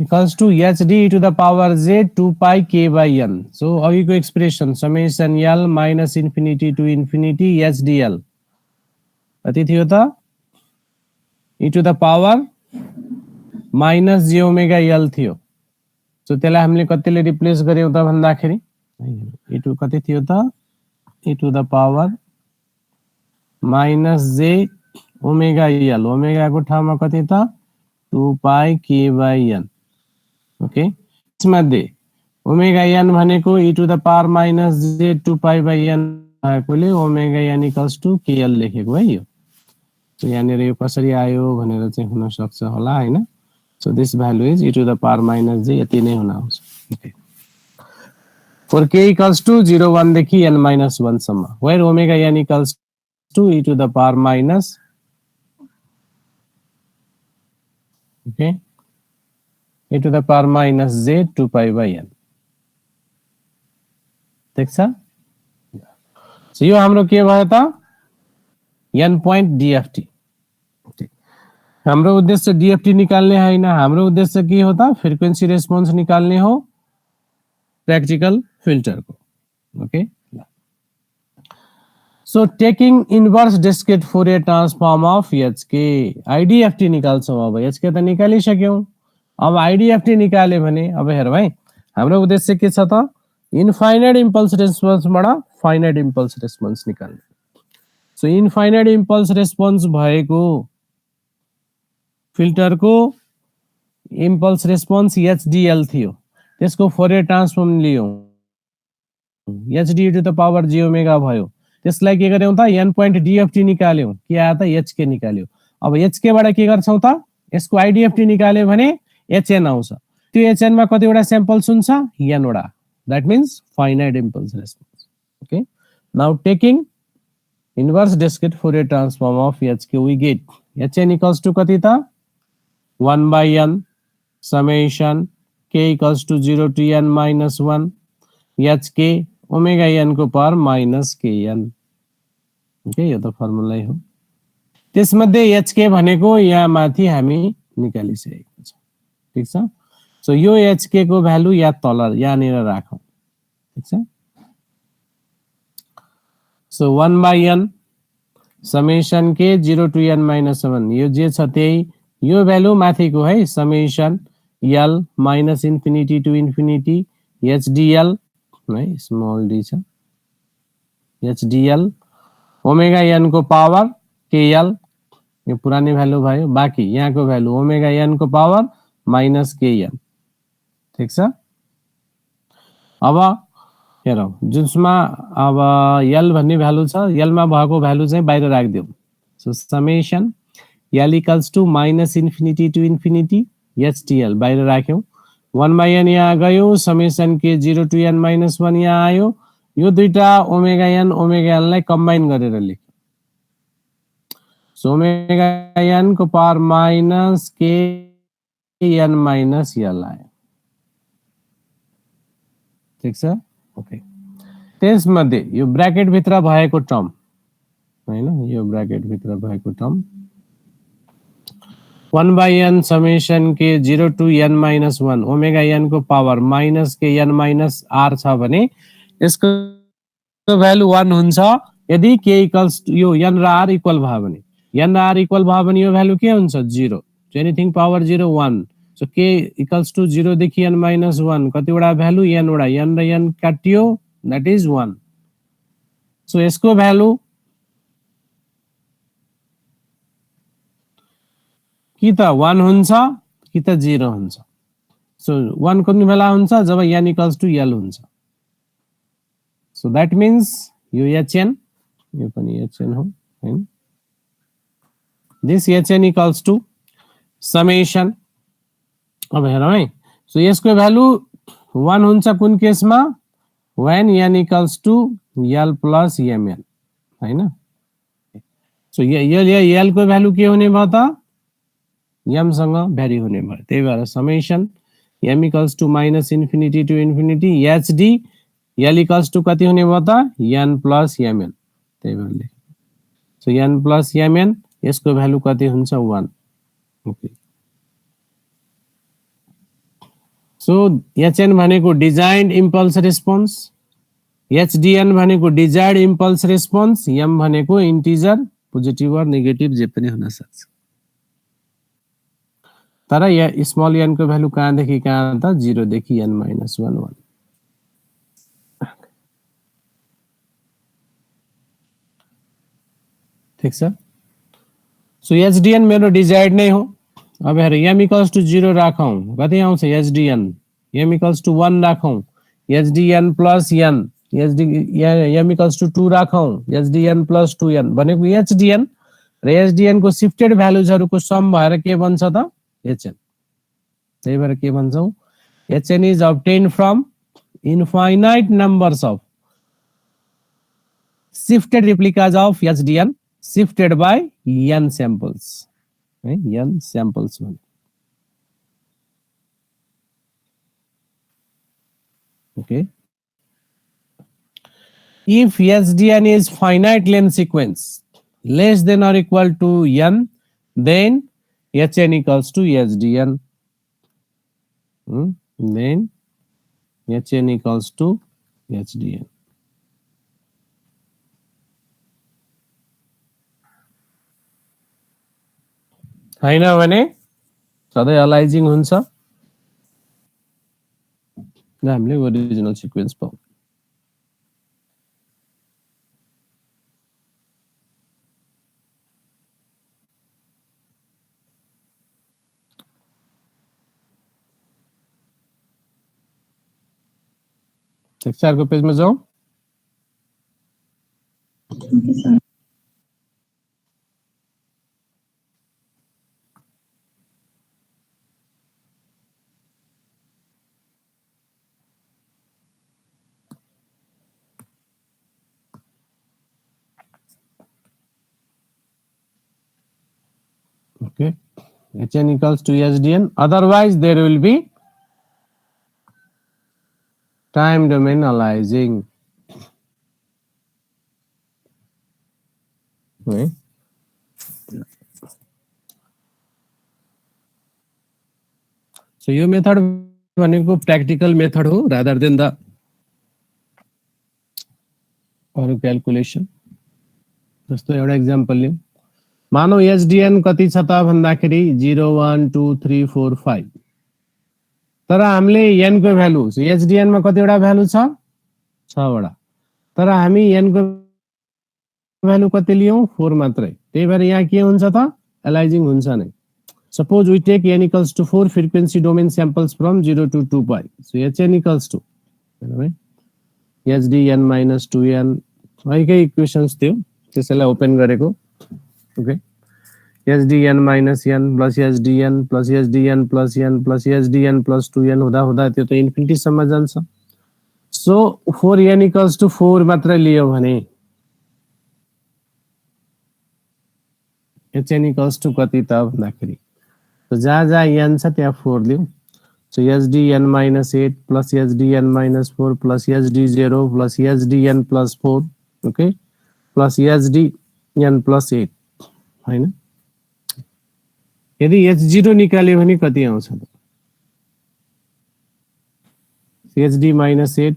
equals to hd to the power j 2 pi k by n. So अघिको expression summation l minus infinity to infinity hdl कति थियो त e to the power minus j omega l थियो. So त्यसलाई हामीले कतिले replace गर्यौं त भन्दाखेरि e to कति थियो त e to the power minus j omega l omega को ठाउँमा कति त 2 pi k by n. Okay यसमध्ये ओमेगा n भनेको e to the power minus j 2 pi by n भएकोले omega n equals to kl लेखेको है यो. सो यहाँनिर यो कसरी आयो भनेर चाहिँ हुन सक्छ होला हैन. So this value is e to the power minus j यति नै हुन आउँछ. Okay for k equals to 0 1 देखि n minus 1 सम्म where omega n equals to e to the power minus okay e to the power minus j 2 pi by n. ठीक छ. So यो हाम्रो के भयो त n point dft. हाम्रो उद्देश्य dft निकाल्ने हैन. हाम्रो उद्देश्य के हो त फ्रिक्वेन्सी रेस्पोन्स निकाल्ने हो प्रैक्टिकल फिल्टर को. Okay so taking inverse discrete Fourier transform of hk idft निकाल्छौं. अब hk त निकालिसक्यौं. अब आईडीएफटी निकाले भने अब हेरौं है हाम्रो उद्देश्य के छ त इन्फाइनाइट इम्पल्स रेस्पोन्सबाट फाइनाइट इम्पल्स रेस्पोन्स निकाल्ने. सो इन्फाइनाइट इम्पल्स रेस्पोन्स भएको फिल्टरको इम्पल्स रेस्पोन्स एचडीएल थियो. त्यसको फोरियर ट्रान्सफर्म लियौं HD to the power j omega भयो. त्यसलाई के गर्यौं त n point dft निकाल्यौं. के आयो त hk निकाल्यौं. अब hk बाट के गर्छौं त यसको आईडीएफटी निकाल्यो भने hn आउँछ. त्यो hn मा कतिवटा स्याम्पल्स हुन्छ n वटा. That means finite impulse response. Okay now taking inverse discrete Fourier transform of hk we get hn equals to कति त 1 by n summation k equals to 0 to n minus 1 hk omega n को power minus kn. Okay यो त formula हो. त्यसमध्ये hk भनेको यहाँ माथि हामी निकालिसकेको छ. ठीक छ. सो यो hk को भ्यालु या तल यहाँनिर राखौं. ठीक छ. So 1 by n summation k 0 to n minus 1 यो जे छ त्यही यो भ्यालु माथिको है summation l minus infinity to infinity hdl है स्मल d छ hdl ओमेगा n को पावर kl यो पुरानो भ्यालु भयो. बाकी यहाँको भ्यालु ओमेगा n को पावर माइनस kn. ठीक छ. अब हेरौं जुनमा अब l भन्ने भ्यालु छ l मा भएको भ्यालु चाहिँ बाहिर राख्दियौ. So summation l equals to minus infinity to infinity hdl बाहिर राख्यौ. 1 by n यहाँ गयो. समेशन के 0 टु n minus 1 यहाँ आयो. यो दुईटा ओमेगा n लाई कम्बाइन गरेर लेख्यौ. सो ओमेगा n को power minus kn minus l आयो. ठीक छ. ओके त्यसमध्ये यो ब्र्याकेट भित्र भएको टर्म हैन यो ब्र्याकेट भित्र भएको term 1 by n summation k 0 to n minus 1 omega n को power minus kn minus r छ भने यसको भ्यालु 1 हुन्छ यदि k इक्वल्स यो n र r इक्वल भयो भने. n र r इक्वल भयो भने यो भ्यालु के हुन्छ 0. So anything power 0 1. So k equals to 0 देखि n minus 1 कतिवटा भ्यालु n वटा n र n काटियो दैट इज 1. सो यसको भ्यालु कि त 1 हुन्छ कि त 0 हुन्छ. सो 1 कुन बेला हुन्छ जब n इक्वल्स टु l हुन्छ. सो दैट मीन्स यो hn यो पनि hn हो हैन. This hn equals to summation अब हेरौं है. सो यसको भ्यालु 1 हुन्छ कुन केसमा when n equals to l plus mn हैन. सो यो l को भ्यालु के हुने भयो त m सँग भ्यारी हुने भयो. त्यही भएर summation m equals to minus infinity to infinity hd l equals to कति हुने भयो त n plus mn. त्यही भएर लेख. सो n plus mn यसको भ्यालु कति हुन्छ 1. ओके सो HN भनेको डिजाइन्ड इम्पल्स रेस्पोन्स, HDN भनेको डिजायर्ड इम्पल्स रेस्पोन्स, M भनेको इन्टिजर पोजिटिभ वा नेगेटिभ जे पनि हुन सक्छ। तर यहाँ स्मल n को भ्यालु कहाँदेखि कहाँ त 0 देखि n - 1 1। ठीक छ। सो HDN मेरो डिजायर्ड नै हो। अब हेर m इक्वल्स टु 0 राखौं, कति आउँछ HDN, m इक्वल्स टु 1 राखौं, HDN plus n, m equals to 2 राखौं, HDN प्लस 2n भनेको HDN र HDN को शिफ्टेड भ्यालुजहरुको सम भएर के बन्छ त HN। त्यही भएर के भन्छौं, HN is obtained from infinite numbers of shifted replicas of HDN shifted by n samples, n samples one। Okay, if HDN is finite length sequence less than or equal to n, then HN equals to HDN, then HN equals to HDN। हैन भने सधैँ अलाइजिङ हुन्छ र हामीले original sequence पाउँछ। Text को page में जाऊं। Okay, HN equals to HDN, otherwise there will be time domain aliasing। So यो मेथड भनेको practical मेथड हो rather than the अरु क्याल्कुलेसन। जस्तो एउटा एक्जाम्पल लिउँ, मानौ HDN कति छ त भन्दाखेरि 0 1 2 3 4 5, तर हामीले n को भ्यालु HDN मा कतिवटा भ्यालु छ 6 वटा, तर हामी n को भ्यालु कति लियौं 4 मात्रै। त्यही भएर यहाँ के हुन्छ त एलाइजिङ हुन्छ नै। Suppose we take n equals to 4 frequency domain samples from 0 to 2 pi, so HN equals to HDN minus 2n, यही इक्वेशन्स थियो त्यसैलाई ओपन गरेको। Okay, HDN minus n plus HDN plus HDN plus n plus HDN plus 2n हुँदा हुँदा त्यो त infinity सम्म जान्छ। सो 4n equals to 4 मात्र लियो भने HN equals to कति त भन्दाखेरि, तो जहाँ जहाँ n छ त्यहाँ 4 लियौं। So HDN minus 8 plus HDN minus 4 plus HD0 plus HDN plus 4, okay, plus HDN plus 8, हैन। यदि H0 निकाल्यो भने कति आउँछ त? HD minus 8,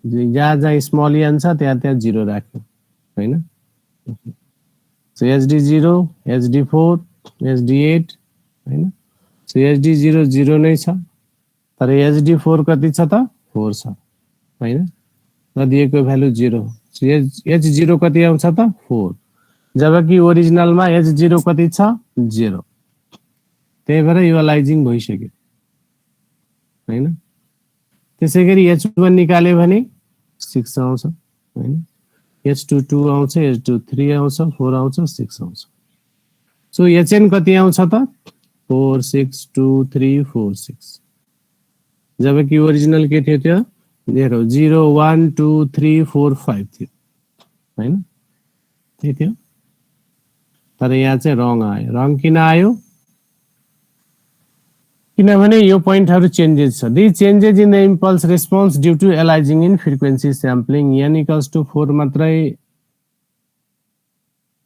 जहाँ जहाँ स्मल n छ त्यहाँ त्यहाँ 0 राख्यो, हैन। So HD0, HD4, HD8, हैन। So HD0 0 नै छ, तर HD4 कति छ त 4 छ, हैन। नदिएको भ्यालु 0, so H0 कति आउँछ त 4, जबकि ओरिजिनलमा H0 कति छ 0। त्यही भएर यो अलाइजिङ भइसक्यो, हैन। त्यसैगरी H1 निकाल्यो भने 6 आउँछ, हैन। H2 2 आउँछ, H2 3 आउँछ, 4 आउँछ, 6 आउँछ। सो HN कति आउँछ त 4 6 2 3 4 6, जबकि ओरिजिनल के थियो त्यो 0 1 2 3 4 5 थियो, हैन। त्यही थियो, तर यहाँ चाहिँ रङ आयो। रङ किन आयो? किनभने यो पोइन्टहरु चेन्जेस छ। The changes in the impulse response due to aliasing in frequency sampling, n equals to 4 मात्रै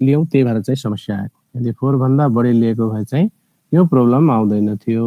लियौं, त्यही भएर चाहिँ समस्या आयो। यदि 4 भन्दा बढी लिएको भए चाहिँ यो प्रब्लम आउँदैन थियो।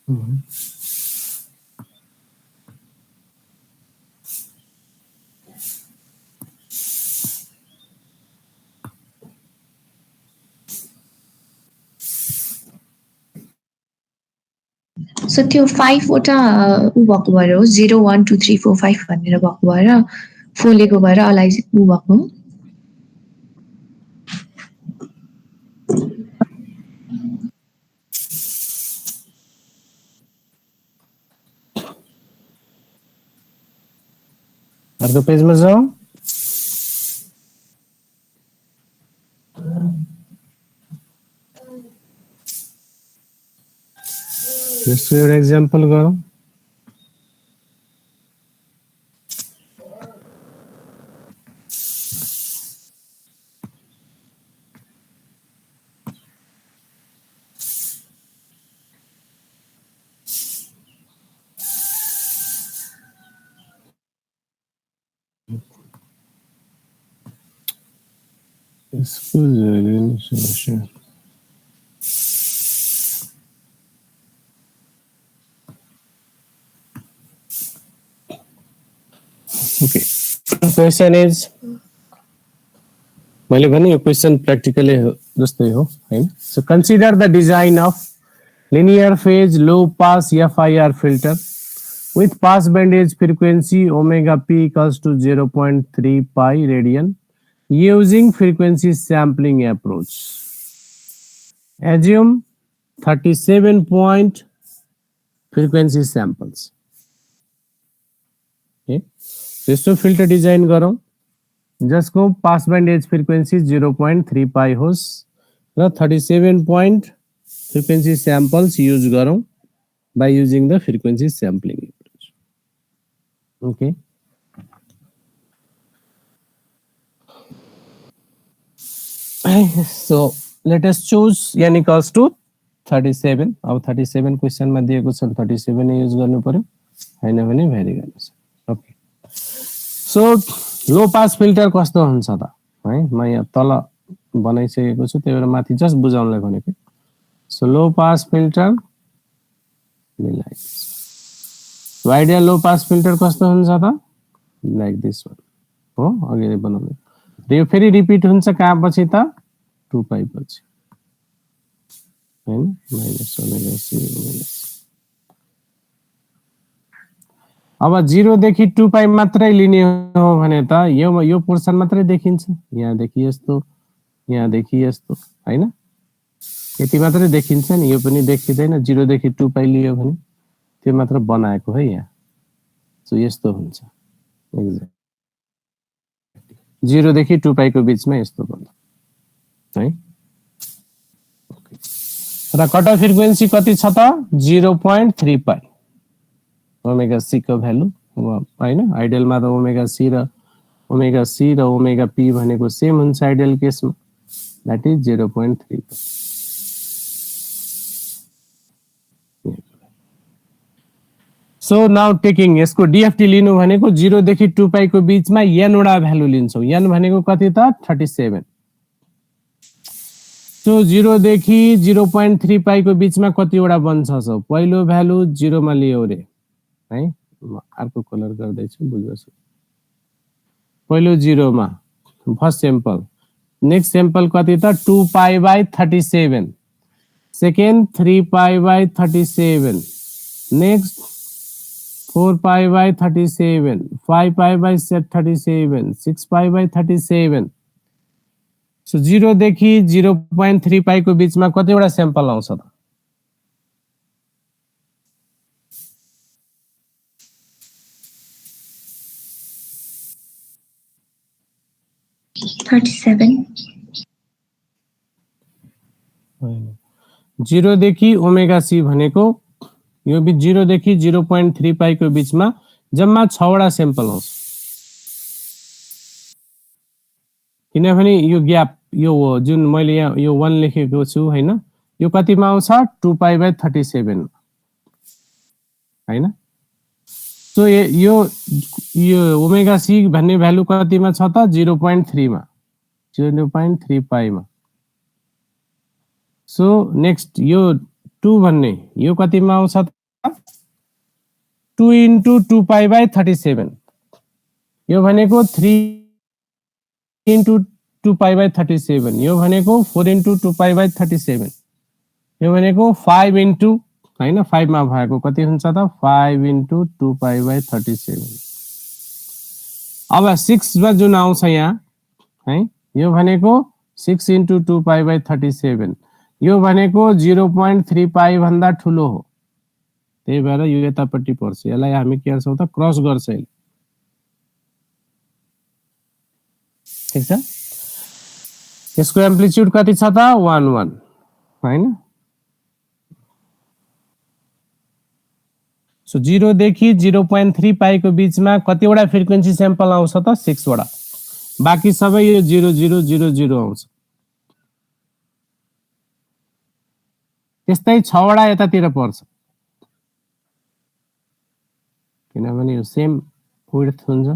So त्यो 5 वटा उ भएको भएर हो 0 1 2 3 4 5 भनेर भएको भएर 4 लेको भएर अलाइ उ भएको हो अर्को पेजमा जाउँ यसको एउटा एक्जाम्पल गरौँ यसको समस्या Okay. Question is मैले भने यो क्वेशन प्र्याक्टिकली जस्तै हो हैन so consider the design of linear phase low pass FIR filter with pass band edge frequency omega p equals to 0.3 pi radian using frequency sampling approach. Assume 37 point frequency samples. Okay. यस्तो filter design गरौँ जसको pass band edge frequency 0.3 पाई होस् र 37 point frequency samples use गरौँ by using the frequency sampling approach. Okay. So let us choose n equals to 37. अब 37 question मा दिएको छ 37 नै युज गर्नु पर्यो हैन भने भेरी गर्नुस्. Okay. So low pass filter कस्तो हुन्छ त है म यहाँ तल बनाइसकेको छु त्यही भएर माथि जस्ट बुझाउनलाई भनेको. So low pass filter like ideal low pass filter कस्तो हुन्छ त लाइक दिस वन हो अघि बनाउने र यो फेरि रिपिट हुन्छ कहाँ पछि त 2 पाई पछि हैन माइनस ओमेगा सी माइनस अब 0 देखि 2 पाई मात्रै लिने हो भने त यो पोर्सन मात्रै देखिन्छ यहाँ देखि यस्तो यहाँ देखि यस्तो हैन यति मात्रै देखिन्छ नि यो पनि देखिदैन 0 देखि 2 पाई लियो भने त्यो मात्र बनाएको है यहाँ सो यस्तो हुन्छ एक्ज्याक्ट 0 देखि 2 पाई को बीचमा यस्तो बन्छ है र कट अफ फ्रिक्वेन्सी कति छ त 0.3 पाई ओमेगा सी को भ्यालु हैन आइडियल मा त ओमेगा सी र ओमेगा पी भनेको सेम हुन्छ आइडियल केसमा that is 0.3 so now taking यसको डीएफटी लिनु भनेको 0 देखि 2 पाई को बीचमा n वटा भ्यालु लिन्छौ n भनेको कति त 37 सो 0 देखि 0.3 पाई को बीचमा कति वटा बन्छ सो पहिलो भ्यालु 0 मा लियो रे है म अर्को कलर गर्दै छु बुझ्नुहोस् पहिलो 0 मा फर्स्ट सैंपल नेक्स्ट सैंपल कति त 2 pi by 37 second 3 pi by 37 next 4 pi by 37, 5 pi by 37, 6 pi by 37. So 0 देखि 0.3 pi को बीचमा कतिवटा सैंपल आउँछ त 0 देखि ओमेगा सी भनेको यो भी 0 देखि 0.3 पाई को बीचमा जम्मा 6 वटा सैंपल आउँछ किनभने यो ग्याप यो जुन मैले यहाँ यो 1 लेखेको छु हैन यो कतिमा आउँछ 2 पाई बाइ 37 हैन सो यो ओमेगा सी भन्ने भ्यालु कतिमा छ त 0.3 मा 0.3 पाई मा सो नेक्स्ट यो 2 भन्ने यो कतिमा आउँछ त 2 into 2 pi by 37 यो भनेको 3 into 2 pi by 37 यो भनेको 4 into 2 pi by 37 यो भनेको 5 into हैन 5 मा भएको कति हुन्छ त 5 into 2 pi by 37 अब 6 मा जुन आउँछ यहाँ है यो भनेको 6 into 2 pi by 37 यो भनेको 0.3 pi भन्दा ठुलो हो त्यही भएर यो यतापट्टि पर्छ यसलाई हामी के गर्छौं त क्रस गर्छ यसले ठीक छ यसको एम्प्लिट्युड कति छ त 11 हैन सो 0 देखि 0.3 पाई को बीचमा कतिवटा फ्रिक्वेन्सी स्याम्पल आउँछ त 6 वटा बाकी सबै यो 0000 आउँछ त्यस्तै 6 वटा यतातिर पर्छ किनभने यो सेम विड्थ हुन्छ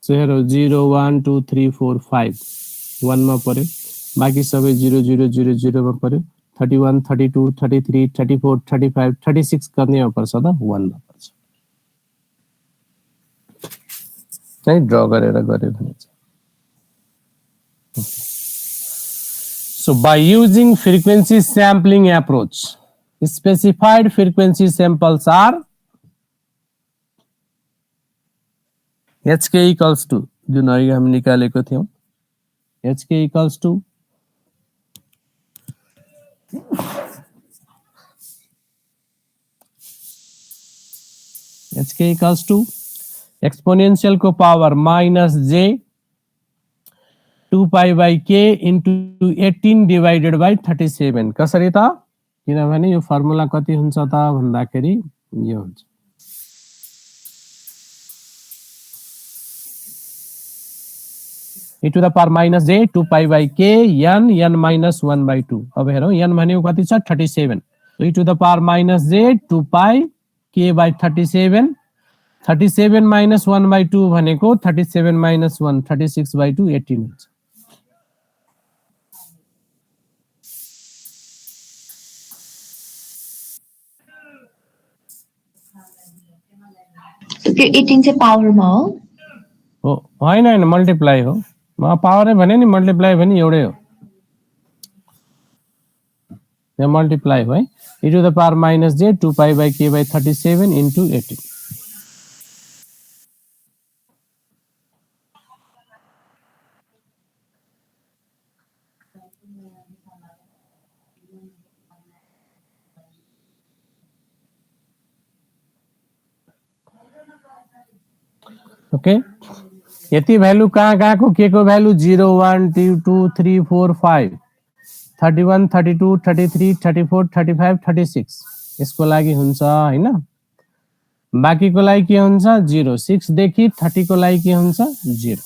सो हेरौ 0 1 2 3 4 5 1 मा पर्यो बाकी सबै 0000 मा पर्यो 31 32 33 34 35 36 गर्नेमा पर्छ त 1 मा पर्छ चाहिँ ड्रा गरेर गरे भने so by using frequency sampling approach specified frequency samples are hk equals to जुन अघि हामी निकालेको थियौं hk equals to hk equals to exponential को power minus j 2 pi by k into 18 divided by 37 कसरी त किनभने यो फर्मुला कति हुन्छ त भन्दाखेरि यो हुन्छ e to the power minus j 2 pi by k n minus 1 by 2 अब हेरौ n भनेको कति छ 37 e to the power minus j 2 pi k by 37 37 minus 1 by 2 भनेको 37 minus 1 36 by 2 18 हुन्छ त्यो 18 चाहिँ पावरमा हो हैन हैन मल्टिप्लाई हो म पावरै भने नि मल्टिप्लाई भने एउटै हो यो मल्टिप्लाई हो है e to the power minus j 2 pi by k by 37 into 18 okay यति भ्यालु कहाँ कहाँको के को भ्यालु 0 1 2 3 4 5 31 32 33 34 35 36 यसको लागि हुन्छ हैन बाकीको लागि के हुन्छ 0 6 देखि 30 को लागि के हुन्छ 0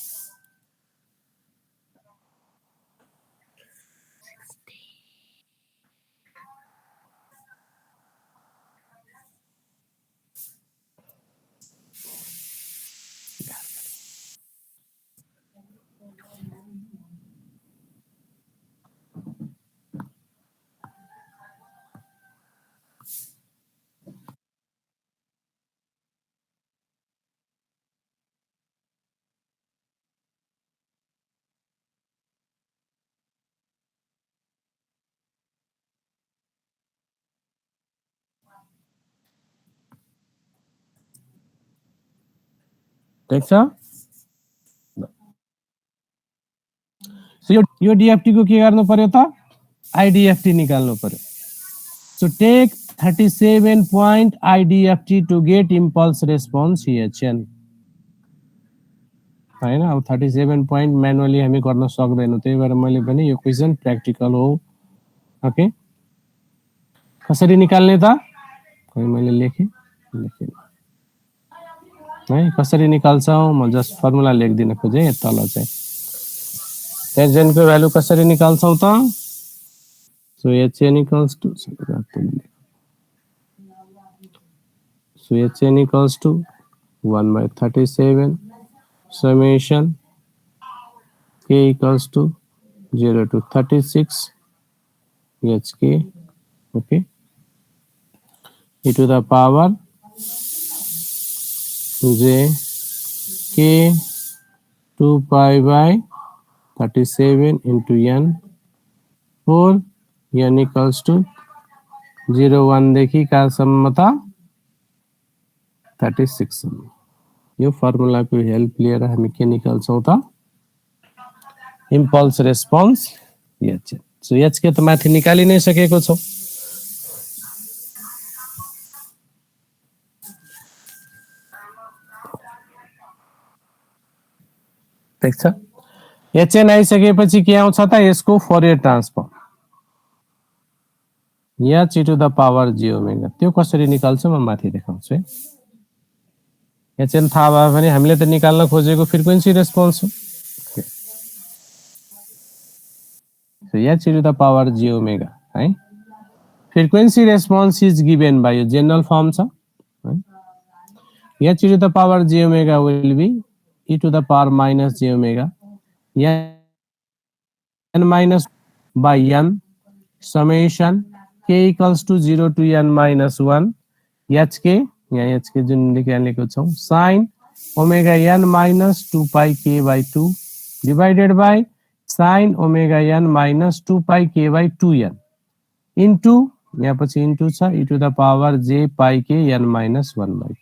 ठीक छ सो यो डीएफटी को के गर्नु पर्यो त आईडीएफटी निकाल्नु पर्यो so take 37 point IDFT to get impulse response HN हैन अब 37 point म्यानुअली हामी गर्न सक्दैनौं त्यही भएर मैले भने यो क्वेशन प्र्याक्टिकल हो ओके कसरी निकाल्ने त खै मैले लेखे है कसरी निकाल्छौ म जस्ट फर्मुला लेख्दिन खोजे तल चाहिँ टेन्जन को भ्यालु कसरी निकाल्छौ त so HN equals to HN equals to 1 by 37 summation k equals to 0 to 36 hk okay, e to the power j k 2 pi by 37 into n 4 n equals to 0 1 देखि कहाँसम्म त 36 सम्म। यो फर्मुला को हेल्प लिएर हामी के निकाल्छौं त impulse response h। So h के त माथि निकालि नै सकेको छौं। ठीक छ, hn आइसकेपछि के आउँछ त यसको Fourier transform h to the power j omega. त्यो कसरी निकाल्छ म माथि देखाउँछु है। hn थाहा भयो भने हामीले त निकाल्न खोजेको फ्रिक्वेन्सी रेस्पोन्स हो। So h to the power j omega है। frequency response is given by general form छ है। h to the power j omega will be e to the power minus j omega n minus by n summation k equals to 0 to n minus 1 h k यहाँ h के जुन लेखेको छौं sin omega n minus 2 pi k by 2 divided by sin omega n minus 2 pi k by 2n into यहाँ पछि into छ e to the power j pi k n minus 1 by 2।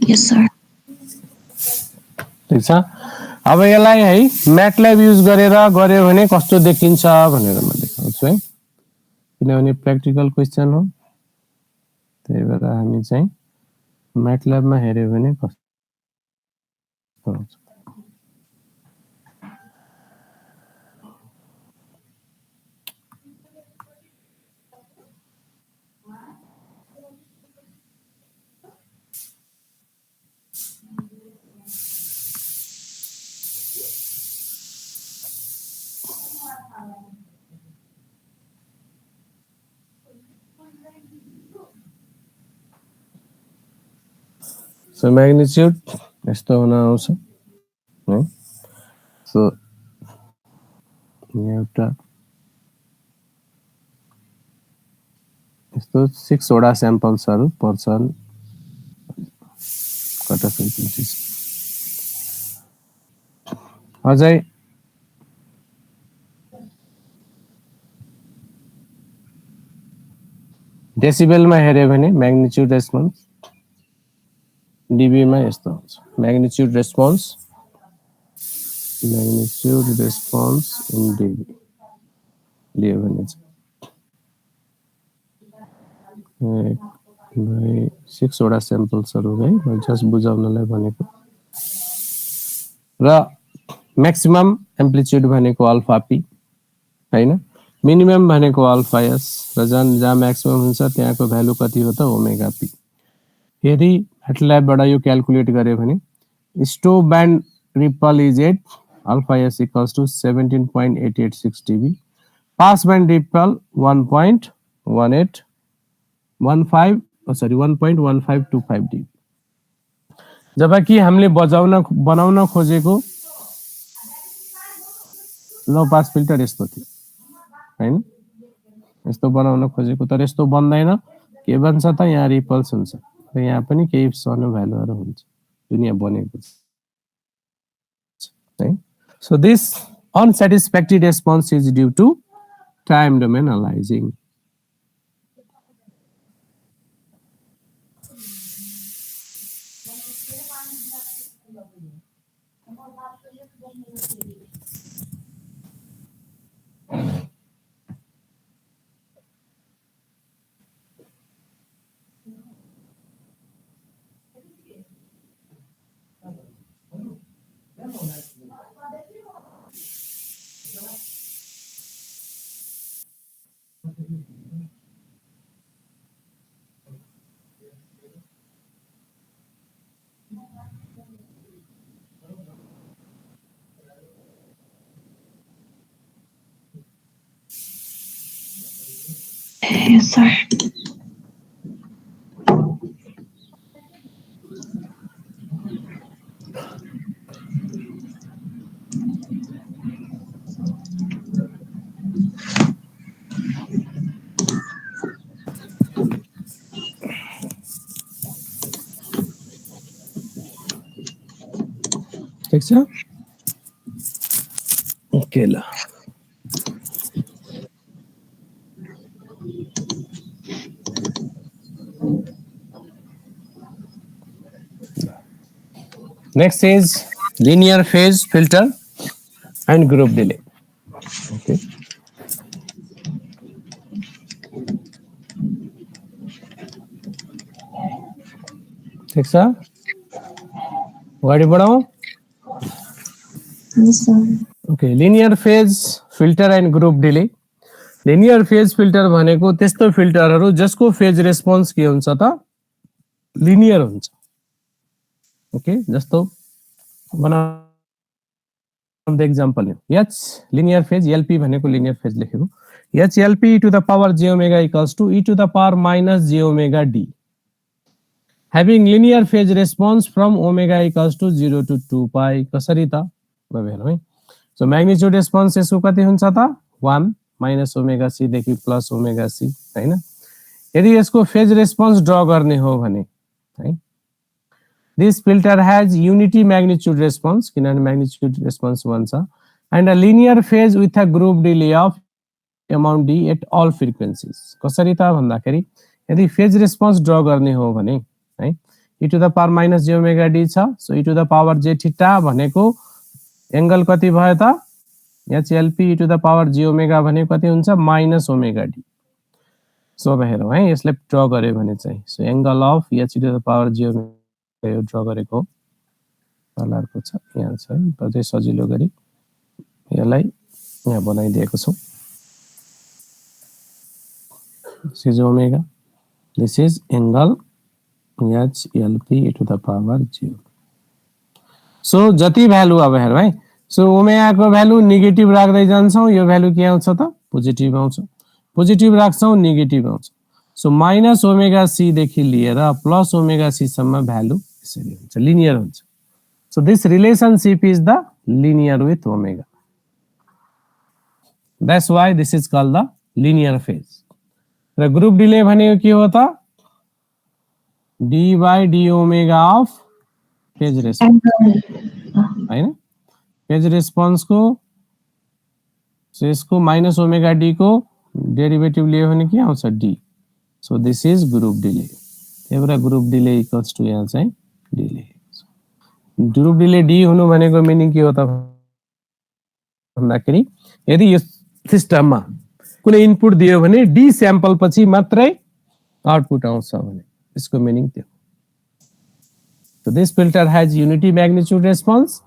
Yes, sir. ठीक छ, अब यसलाई है म्याटल्याब use गरेर गर्यो भने कस्तो देखिन्छ भनेर म देखाउँछु है। किनभने प्र्याक्टिकल क्वेशन हो, त्यही भएर हामी चाहिँ म्याटल्याबमा हेर्यो भने कस्तो हुन्छ। So magnitude यस्तो हुन आउँछ है। सो यहाँ एउटा यस्तो 6 वटा स्याम्पल्सहरु पर्छन् कट अफ फ्रिक्वेन्सीज। अझै डेसिबलमा हेर्यो भने म्याग्निट्युड रेस्पोन्स डीबी मा यस्तो हुन्छ। म्याग्निट्युड रेस्पोन्स इन डीबी लियो भने चाहिँ 6 वटा स्याम्पल्सहरु है, म जस्ट बुझाउनलाई भनेको। र म्याक्सिमम एम्प्लिट्युड भनेको अल्फा पी हैन, मिनिमम भनेको अल्फा एस र जहाँ म्याक्सिमम हुन्छ त्यहाँको भ्यालु कति हो त ओमेगा पी। यदि म्याटल्याबबाट यो क्याल्कुलेट गर्यो भने stop band ripple is at alpha S equals to 17.886 dB, pass band ripple 1.1525 dB। जबकि हामीले बनाउन खोजेको लो पास फिल्टर यस्तो थियो हैन यस्तो बनाउन खोजेको तर यस्तो बन्दैन के बन्छ त यहाँ रिपल्स हुन्छ र यहाँ पनि केही सानो भ्यालुहरु हुन्छ जुन यहाँ बनेको छ है so this unsatisfactory response is due to time domain aliasing Yes, sir. ठीक छ ओके ल next is linear phase filter and group delay okay ठीक छ अगाडि बढाऊ Yes, sir. Okay linear phase filter and group delay linear phase filter भनेको त्यस्तो फिल्टरहरु जसको phase response के हुन्छ त लिनियर हुन्छ ओके जस्तो बनाउँ the example h linear phase lp भनेको लिनियर फेज लेखेको h lp to the power j omega equals to e to the power minus j omega d having linear phase response from omega equals to 0 to 2 pi कसरी त हेरौँ है so magnitude response यसको कति हुन्छ त 1 minus omega c देखि plus omega c हैन यदि यसको फेज रेस्पोन्स ड्रा गर्ने हो भने है this filter has unity magnitude response किनभने magnitude response 1 छ and a linear phase with a group delay of amount d at all frequencies कसरी त भन्दाखेरि यदि फेज रेस्पोन्स ड्रा गर्ने हो भने है e to the power minus j omega d छ so e to the power j theta भनेको एंगल कति भयो त h lp e to the power j omega भनेको कति हुन्छ minus omega d सो अब हेरौँ है यसले ड्रा गरे भने चाहिँ so angle of h to the power j omega यो ड्रा गरेको तलहरुको छ यहाँ छ है अझै सजिलो गरी यसलाई यहाँ बनाइदिएको छु this is omega this is angle h lp e to the power j so जति भ्यालु अब हेरौँ है सो ओमेगा को भ्यालु नेगेटिभ राख्दै जान्छौं यो भ्यालु के आउँछ त पोजिटिभ आउँछ पोजिटिभ राख्छौं नेगेटिभ आउँछ सो माइनस ओमेगा सी देखि लिएर प्लस ओमेगा सी सम्म भ्यालु यसरी हुन्छ लिनियर हुन्छ so this relationship is the linear with omega that's why this is called the linear phase र ग्रुप डिले भनेको के हो त d by d omega of phase response हैन फेज रेस्पोन्स को सो यसको माइनस ओमेगा डी को डेरिवेटिभ लियो भने के आउँछ D so this is group delay एउटा ग्रुप डिले इक्वल्स टु यहाँ चाहिँ डिले ग्रुप डिले डी हुनु भनेको मिनिङ के हो त भन्दाखेरि यदि यो सिस्टममा कुनै इनपुट दियो भने डी स्याम्पल पछि मात्रै आउटपुट आउँछ भने यसको मिनिङ त्यो So this filter has unity magnitude response,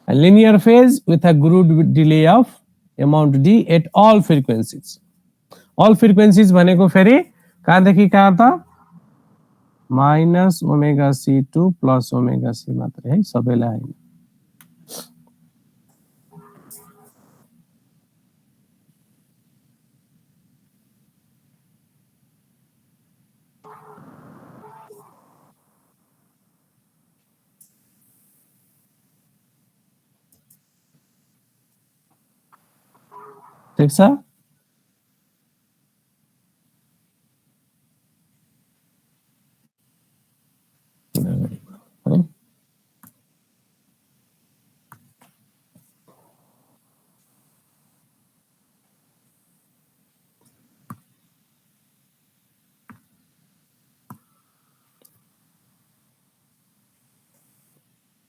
a linear phase with a group delay of amount d at all frequencies. All frequencies भनेको फेरि कहाँदेखि कहाँ त minus omega C to plus omega C मात्रै है सबैलाई हैन ठिक छ है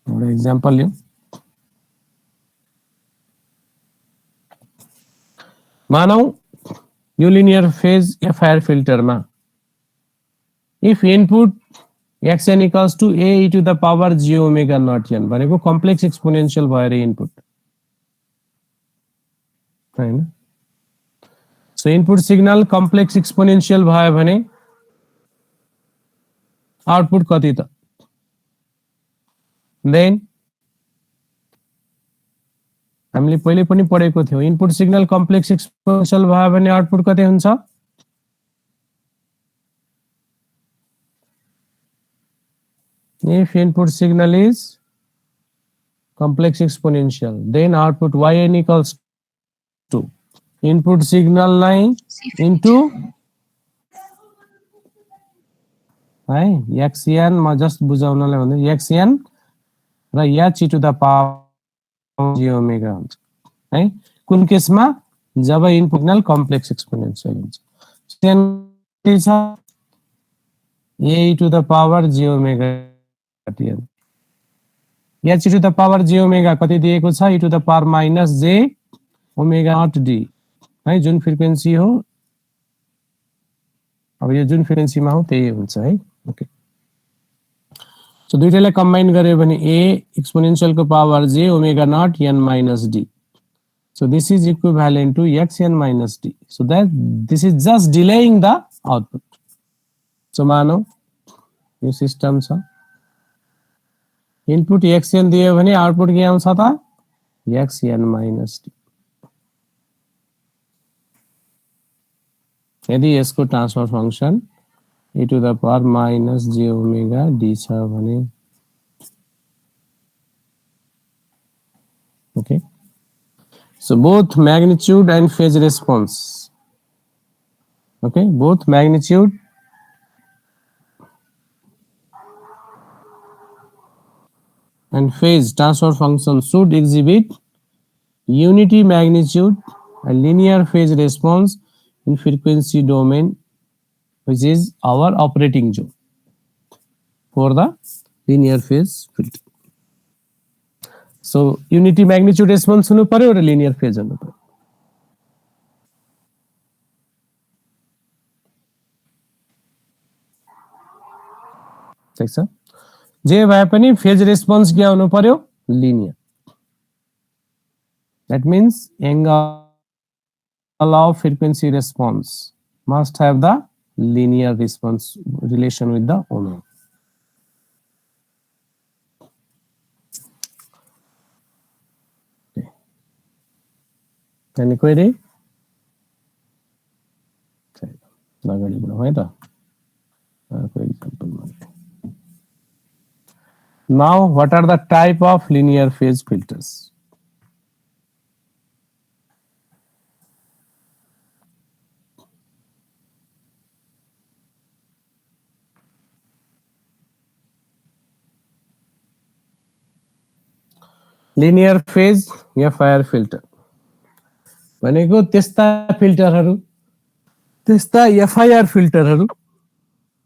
एउटा एक्जाम्पल लिउँ मानौ यो लिनियर फेज एफआईआर फिल्टरमा if input xn equals to a e to the power j omega naught n भनेको कम्प्लेक्स एक्सपोनेन्शियल भएर इनपुट हैन so input signal complex exponential भयो भने आउटपुट कति त देन हामीले पहिले पनि पढेको थियौ इनपुट सिग्नल कम्प्लेक्स एक्सपोनेन्शियल भयो भने आउटपुट कति हुन्छ if input signal is complex exponential then output yn equals to input signal line into है xn म जस्ट बुझाउनलाई भन्दै xn र h to the power j omega हुन्छ है कुन केसमा जब इनपुट सिग्नल कम्प्लेक्स एक्सपोनेन्शियल हुन्छ then is a to the power j omega h to the power j omega कति दिएको छ e to the power minus j omega naught d है जुन फ्रिक्वेन्सी हो अब यो जुन फ्रिक्वेन्सीमा हो त्यही हुन्छ है ओके सो दुईटैलाई कम्बाइन गर्यो भने a एक्सपोनेन्शियल को power j omega naught n minus d so this is equivalent to xn minus d so that this is just delaying the output so मानौ यो सिस्टम छ इनपुट xn दियो भने output के आउँछ त xn minus d यदि यसको transfer function e to the power minus j omega d छ भने okay so both magnitude and phase response okay both magnitude and phase transfer function should exhibit unity magnitude and linear phase response in frequency domain which is our operating zone for the linear phase filter so unity magnitude response हुनु पर्यो र linear phase हुनु पर्यो ठीक छ जे भए पनि फेज रेस्पोन्स के आउनु पर्यो linear that means angle of frequency response must have the linear response relation with the omega okay any query अगाडि बढौँ है त अर्को example Now, what are the type of linear phase filters? Linear phase FIR filter. भनेको त्यस्ता फिल्टरहरु त्यस्ता FIR फिल्टरहरु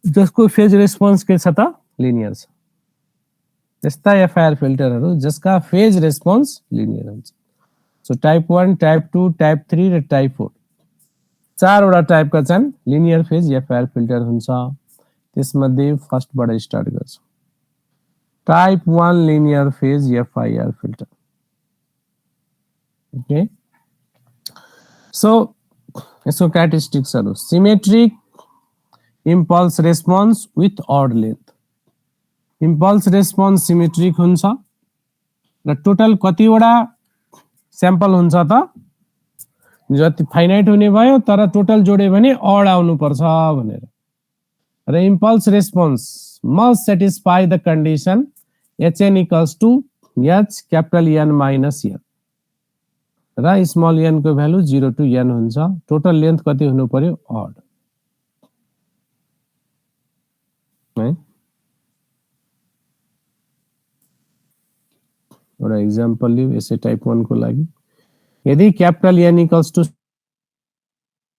जसको phase response के छ त लिनियर छ त्यस्ता FIR फिल्टरहरु जसका फेज रेस्पोन्स लिनियर हुन्छ सो टाइप 1 टाइप 2 टाइप 3 र टाइप 4 चारवटा टाइपका छन् लिनियर फेज FIR फिल्टर हुन्छ त्यसमध्ये फर्स्ट बाट स्टार्ट गर्छौं type 1 linear phase FIR filter okay so यसको क्यारेक्टरिस्टिक्सहरु symmetric impulse response with odd length impulse response symmetric हुन्छ र टोटल कतिवटा स्याम्पल हुन्छ त जति फाइनाइट हुने भयो तर टोटल जोड्यो भने ऑड आउनु पर्छ भनेर र impulse response must satisfy the condition hn equals to h capital N minus n र स्मल n को भ्यालु 0 to n हुन्छ टोटल लेन्थ कति हुनु पर्यो अड है एउटा एक्जाम्पल लिऊ यसै टाइप 1 को लागि यदि क्यापिटल n इक्वल्स टु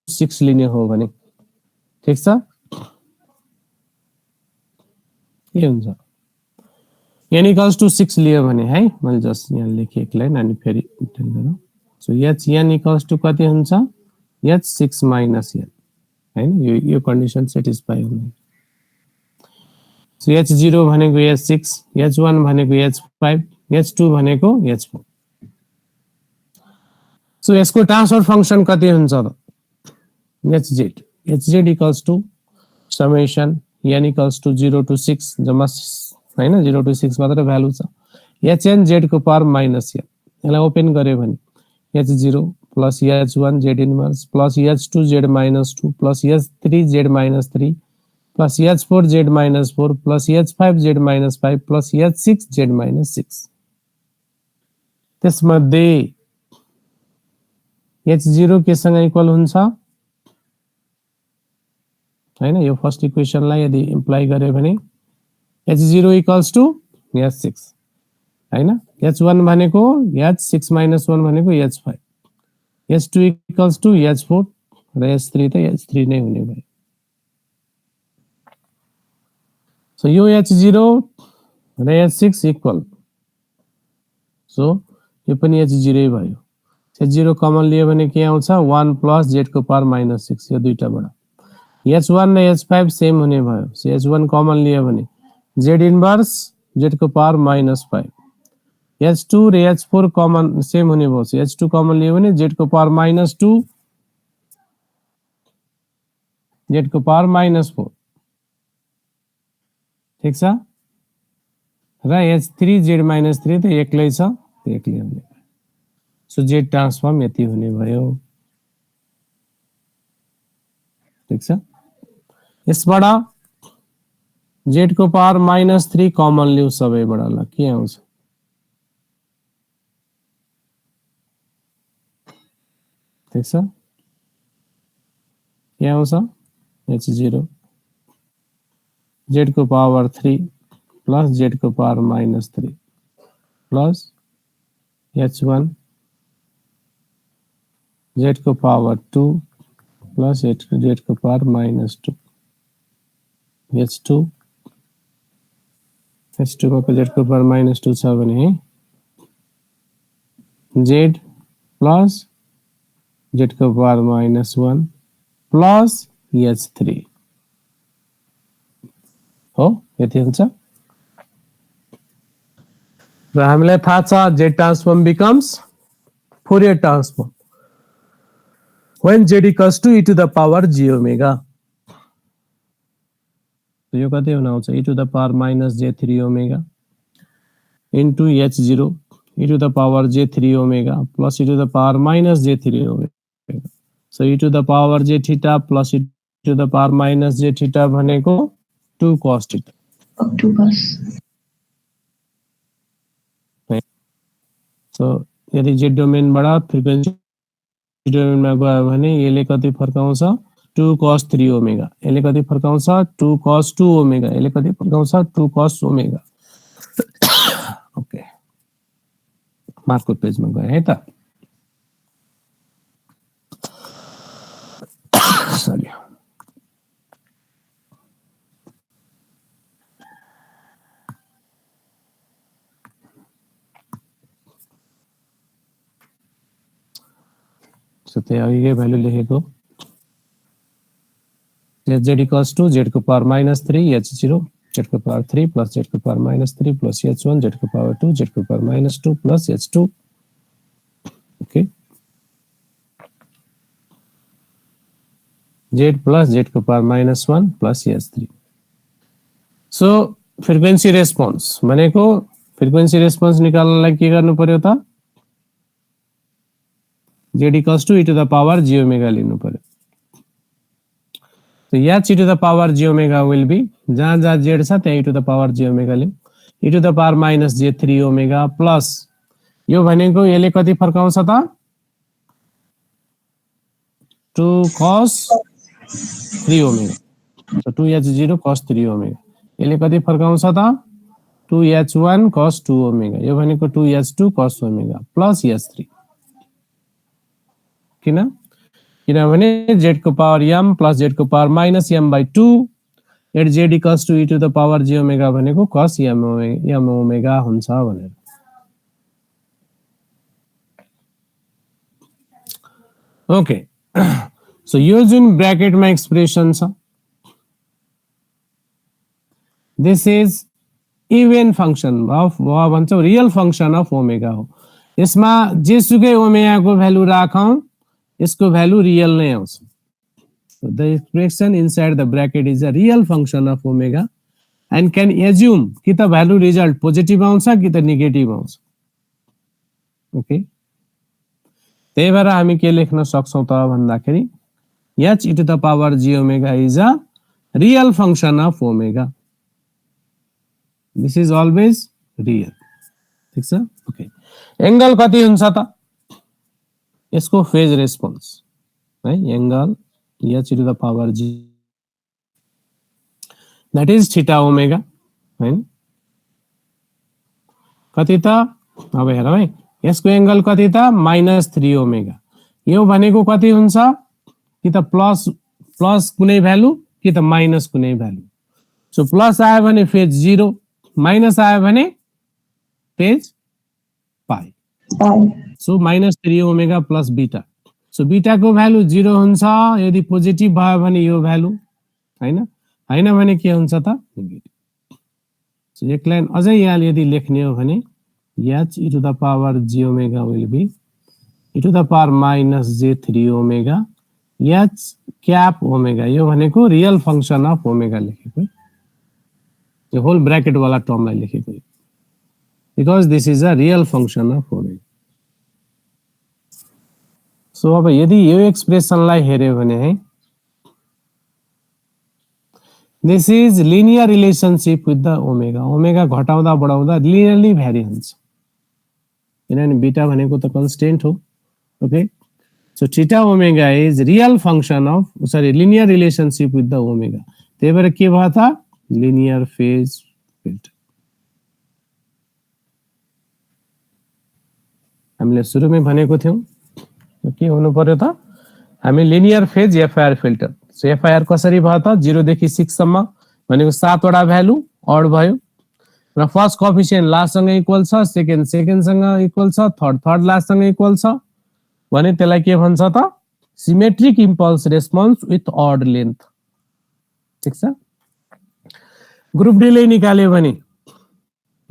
6 लिने हो भने ठीक छ के हुन्छ n इक्वल्स टु 6 लियो भने है मैले जस्ट यहाँ लेखे एक लाइन अनि फेरि टेल गरौँ so h n equals to कति हुन्छ h 6 minus n हैन यो कन्डिसन सेटिस्फाई हुनु सो h0 भनेको h6 h1 भनेको h5 h2 भनेको h4 सो यसको ट्रान्सफर फंक्सन कति हुन्छ त hz equals to summation n equals to 0 to 6 जम्मा हैन 0 to 6 मात्र भ्यालु छ hn z को पावर माइनस n यसलाई ओपन गरे भने h0 plus h1 z inverse plus h2 z minus 2 plus h3 z minus 3 plus h4 z minus 4 plus h5 z minus 5 plus h6 z minus 6 त्यसमध्ये h0 केसँग equal हुन्छ हैन यो first इक्वेशनलाई यदि imply गरे भने h0 इक्वल्स टु h6 हैन h1 भनेको h6 minus 1 भनेको h5 h2 equals to h4 र h3 त h3 नै हुने भयो सो यो h0 र h6 इक्वल सो यो पनि h0 भयो h0 कमन लियो भने के आउँछ 1 plus z को पावर माइनस 6 यो दुईटाबाट h1 र h5 सेम हुने भयो सो h1 कमन लियो भने z इन्भर्स z को पावर माइनस 5 h2 र h4 कमन सेम हुने भयो सो h2 कमन लियो भने z को पावर माइनस 2 z को पावर माइनस 4 ठीक छ र h3 z minus 3 त एक्लै छ त्यो एक्लै हुने सो z ट्रान्सफर्म यति हुने भयो ठीक छ यसबाट z को पावर माइनस 3 कमन लिऊ सबैबाट ल के आउँछ ठीक छ के आउँछ h0 z को पावर 3 प्लस z को power minus 3 plus h1 z को पावर 2 प्लस z को पावर माइनस 2 h2 में z को पावर माइनस 2 छ भने z प्लस z को पावर माइनस 1 प्लस h3 हो यति हुन्छ र हामीलाई थाहा छ z transform becomes Fourier transform when z equals to e to the power j omega तो यो कति हुन आउँछ e to the power minus j3 omega into h0 e to the power j3 omega plus e to the power minus j3 omega so e to the power j theta plus e to the power minus j theta भनेको 2 cos theta 2 cos so यदि z domain बाट frequency domain में गयो भने यसले कति फर्काउँछ 2 cos 3 omega यसले कति फर्काउँछ 2 cos 2 ओमेगा यसले कति फर्काउँछ 2 cos ओमेगा ओके मार्कको पेजमा गए है त सरी सो त्यही अघिकै भ्यालु लेखेको z equals to z को पावर माइनस 3 h0 z को पावर 3 प्लस z को power minus 3 plus h1 z को पावर 2 z को power minus 2 plus h2 okay z plus z को power minus 1 plus h3 so frequency response भनेको frequency response निकाल्नलाई के गर्नु पर्यो त z equals to e to the power j omega लिनु पर्यो तो h e to the power j omega will be जहाँ जहाँ z छ त्यहाँ e to the power j omega लिऊ e to the power minus j3 omega plus यो भनेको यसले कति फर्काउँछ त 2 cos 3 omega. So 2h0 cos 3 omega. यसले कति फर्काउँछ त 2h1 cos 2 ओमेगा. यो भनेको 2h2 cos omega plus h3. किनभने z को पावर m प्लस z को power minus m by 2 at z equals to e to the power j omega भनेको cos m omega हुन्छ भनेर. ओके. सो यो जुन ब्रैकेटमा एक्सप्रेसन छ this is even function of भन्छ रियल फंक्शन अफ ओमेगा हो. यसमा जेसुकै ओमेगाको भ्यालु राखौं यसको भ्यालु रियल नै आउँछ. So the expression inside the bracket is a real function of omega and can assume कि त भ्यालु रिजल्ट पोजिटिभ आउँछ कि त नेगेटिभ आउँछ. ओके. त्यही भएर हामी के लेख्न सक्छौं त भन्दाखेरि h e to the power j omega is a real function of omega. This is always real. ठीक छ. ओके. एंगल कति हुन्छ त यसको फेज रेस्पोन्स है. Angle h e to the power j that is theta omega हैन. कति त अब हेरौँ है यसको एंगल कति त -3 ओमेगा. यो भनेको कति हुन्छ कि त प्लस कुनै भ्यालु कि त माइनस कुनै भ्यालु. सो प्लस आयो भने फेज 0 माइनस आयो भने phase pi. So -3 omega plus beta. So beta को भ्यालु 0 हुन्छ यदि पोजिटिभ भयो भने यो भ्यालु हैन हैन भने के हुन्छ त नेगेटिभ. सो एक लाइन अझै यहाँ यदि लेख्ने हो भने h e to the power j omega will be e to the power minus j3 omega h cap omega. यो भनेको रियल फंक्शन अफ ओमेगा लेखेको. यो होल ब्रैकेट वाला टर्मलाई लेखेको because this is a real function of omega. So अब यदि यो एक्सप्रेसनलाई हेर्यो भने है this is linear relationship with the omega. Omega घटाउँदा बढाउँदा लिनियरली भ्यारी हुन्छ किनभने बीटा भनेको त कन्स्टेन्ट हो. Okay. So theta omega is real function of sorry linear relationship with the omega. त्यही भएर के भयो त लिनियर फेज फिल्टर. हामीले सुरुमै भनेको थियौं के हुनु पर्यो त हामी linear phase FIR filter. So FIR कसरी भयो त 0 देखि 6 सम्म भनेको 7 वटा भ्यालु अड भयो र फर्स्ट कोएफिसिएन्ट लास्ट सँग इक्वल छ सेकेन्ड सँग इक्वल छ थर्ड लास्ट सँग इक्वल छ भने त्यसलाई के भन्छ त symmetric impulse response with odd length. ठीक छ. ग्रुप डी ले निकाल्यो भने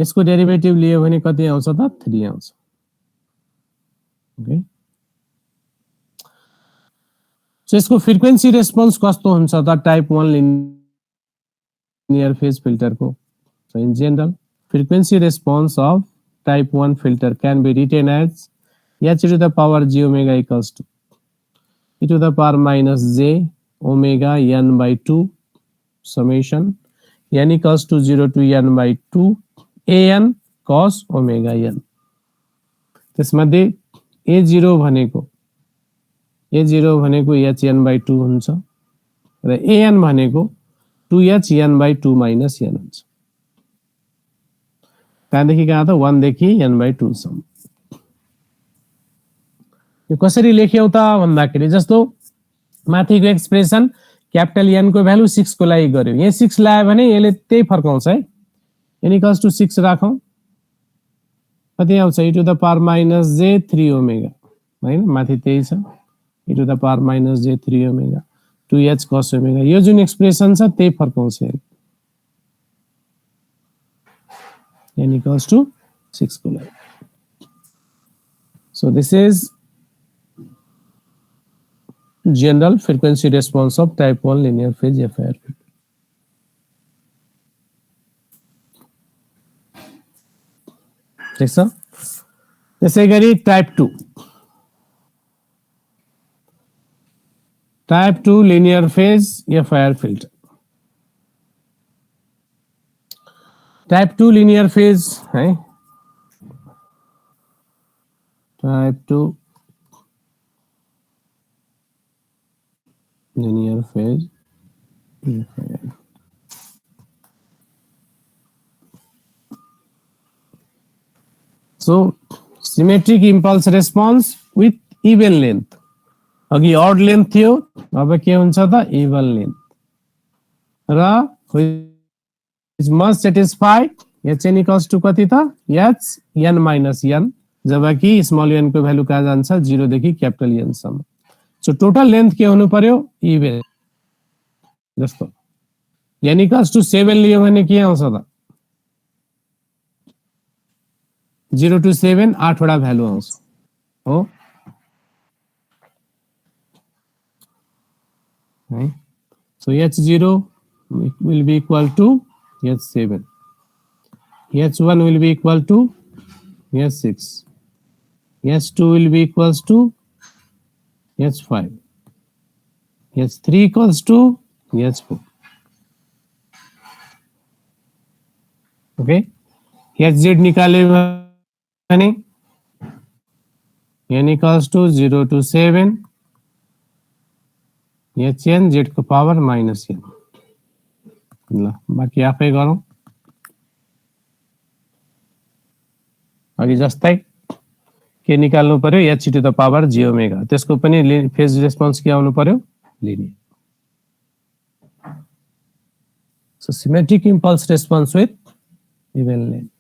यसको डेरिभेटिभ लियो भने कति आउँछ त 3 आउँछ. ओके. सो यसको फ्रिक्वेन्सी रेस्पोन्स कस्तो हुन्छ त टाइप 1 लिनियर फेज फिल्टर को. So in general, frequency response of type 1 filter can be written as h to the power j omega equals to e to the power minus j omega n by 2 summation n equals to 0 to n by 2 an cos omega n. त्यसमध्ये a0 भनेको hn by 2 हुन्छ र an भनेको 2hn by 2 minus n हुन्छ. कहाँदेखि कहाँ त 1 देखि n by 2 सम्म. यो कसरी लेख्यौ त भन्दाखेरि जस्तो माथिको एक्सप्रेसन क्यापिटल n को भ्यालु 6 को लागि गर्यो. यहाँ 6 लायो भने यसले त्यही फर्काउँछ है. n equals to 6 राखौं कति आउँछ e to the power minus j3 omega हैन माथि त्यही छ e to the power minus j3 omega 2h cos omega. यो जुन एक्सप्रेसन छ त्यही फर्काउँछ n equals to 6 को लागि. So this is general frequency response of type 1 linear phase FIR. ठीक छ. त्यसै गरी type 2 linear phase FIR filter. Type 2 linear phase है type 2 linear phase FIR. So symmetric impulse response with even length. अघि odd length थियो, अब के हुन्छ त even length. र which must satisfy hn equals to कति त h n minus n, जबकि स्मल n को भ्यालु कहाँ जान्छ 0 देखि क्यापिटल n सम्म. सो टोटल लेन्थ के हुनु पर्यो इभन. जस्तो n equals to 7 लियो भने के आउँछ त 0 to 7 8 वटा भ्यालु आउँछ हो है. So h0 will be equal to h7, h1 will be equal to h6, h2 will be equals to h5, h3 equals to h4. Okay, hz निकाले भने n equals to 0 to 7 hn z को power minus n. ल बाकी आफै गरौँ. अघि जस्तै के निकाल्नु पर्यो h to the power j omega, त्यसको पनि फेज रेस्पोन्स के आउनु पर्यो linear. So symmetric impulse response with even length.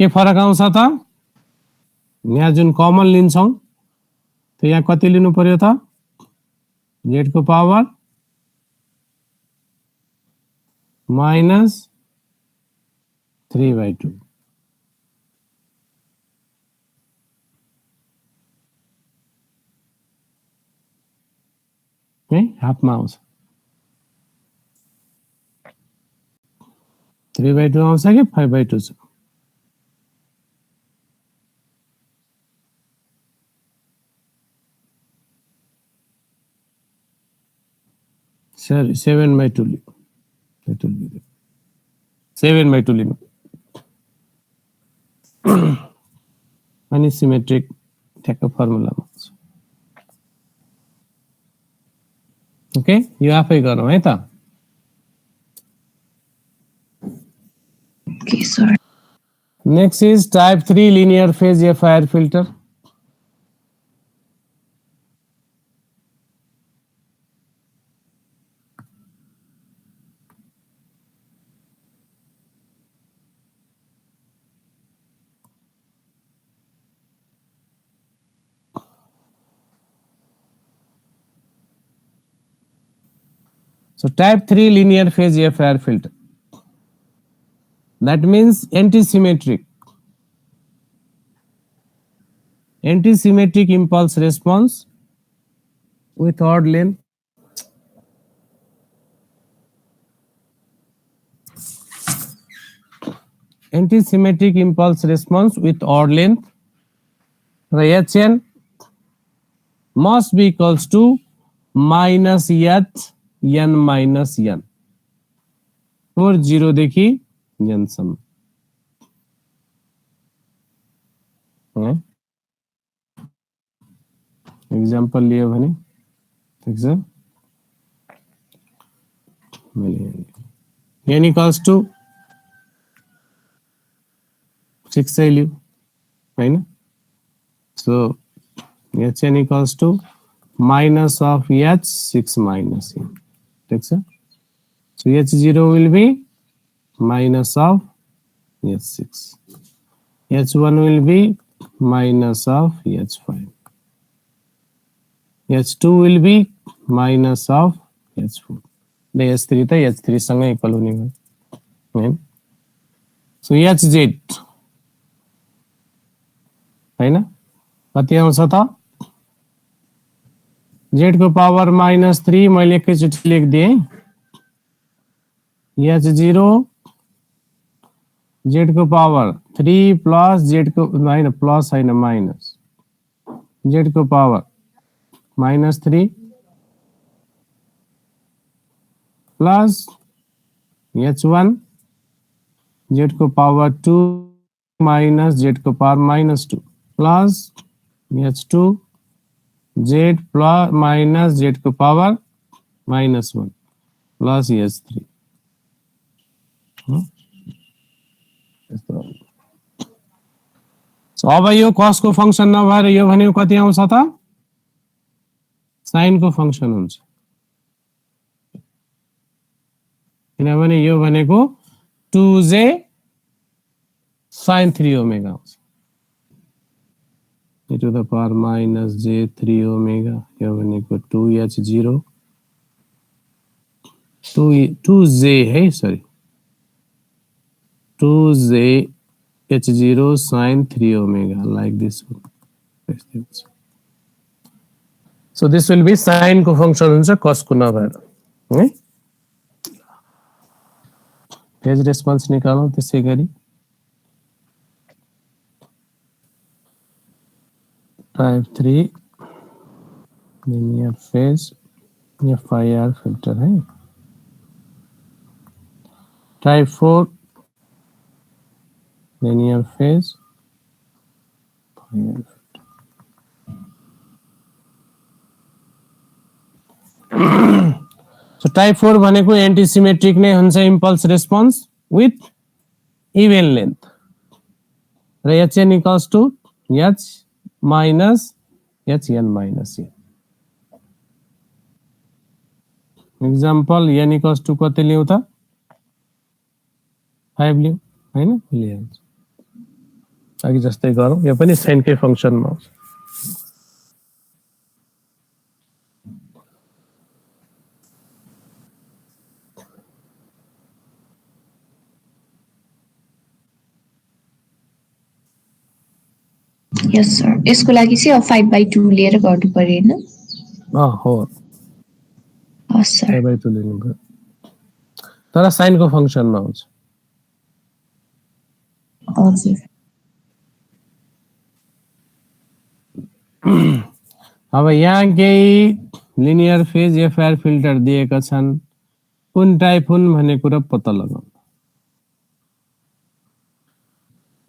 के फरक आउँछ त यहाँ जुन कमन लिन्छौं त यहाँ कति लिनु पर्यो त z को पावर माइनस 3/2. है हाफमा आउँछ 3/2 आउँछ कि 5/2 छ. सर 7/2 लिनु. 7/2 लिनु. अनि सिमेट्रिक ठ्याक्क फर्मुलामा हुन्छ. ओके यो आफै गरौँ है त. Okay, sir. Next is type 3 linear phase FIR filter. So type 3 linear phase FIR filter. That means anti-symmetric impulse response with odd length. Anti-symmetric impulse response with odd length. hn must be equals to minus h n minus n for 0 देखि n सम्म. Example लियो भने ठीक छ. n equals to 6 लियो हैन. So hn equals to minus of h6 minus n. ठीक छ. So h0 will be minus of h6, h1 will be minus of h5, h2 will be minus of h4. The h3 त h3 सँग equal हुने भयो. So hz हैन कति आउँछ त z को पावर माइनस 3 मैले एकैचोटि लेखिदिएँ. h0 z को पावर 3 प्लस z को हैन प्लस हैन माइनस z को power minus 3 plus h1 z को पावर 2 माइनस z को power -2 plus h2 z plus minus z को पावर -1 प्लस h3 अब यो cos को फंक्सन नभएर यो भनेको कति आउँछ त sin को फंक्सन हुन्छ किनभने यो भनेको 2j sin 3 ओमेगा आउँछ e to the power minus j3 omega यो भनेको 2h0 2j है sorry 2j h0 sin 3 omega like this one. So this will be sin को function हुन्छ cos को नभएर है फेज रेस्पोन्स निकालौं त्यसै गरी type 3 linear phase FIR filter है type 4 linear phase so type 4 भनेको एन्टी सिमेट्रिक नै हुन्छ impulse response with even length र hn equals to h minus hn minus n example n equals to कति लियौ त 5 लियौ हैन लिइहाल्छ अघि जस्तै गरौँ यो पनि साइन कै फंक्सनमा आउँछ यस सर यसको लागि चाहिँ 5/2 लिएर गर्नु पर्यो हैन हो हस् सर 5/2 लिनु पर्यो तर साइन को फंक्सनमा आउँछ हजुर अब यहाँ केही लिनियर फेज FIR फिल्टर दिएका छन् कुन टाइप हुन् भन्ने कुरा पत्ता लगाउनु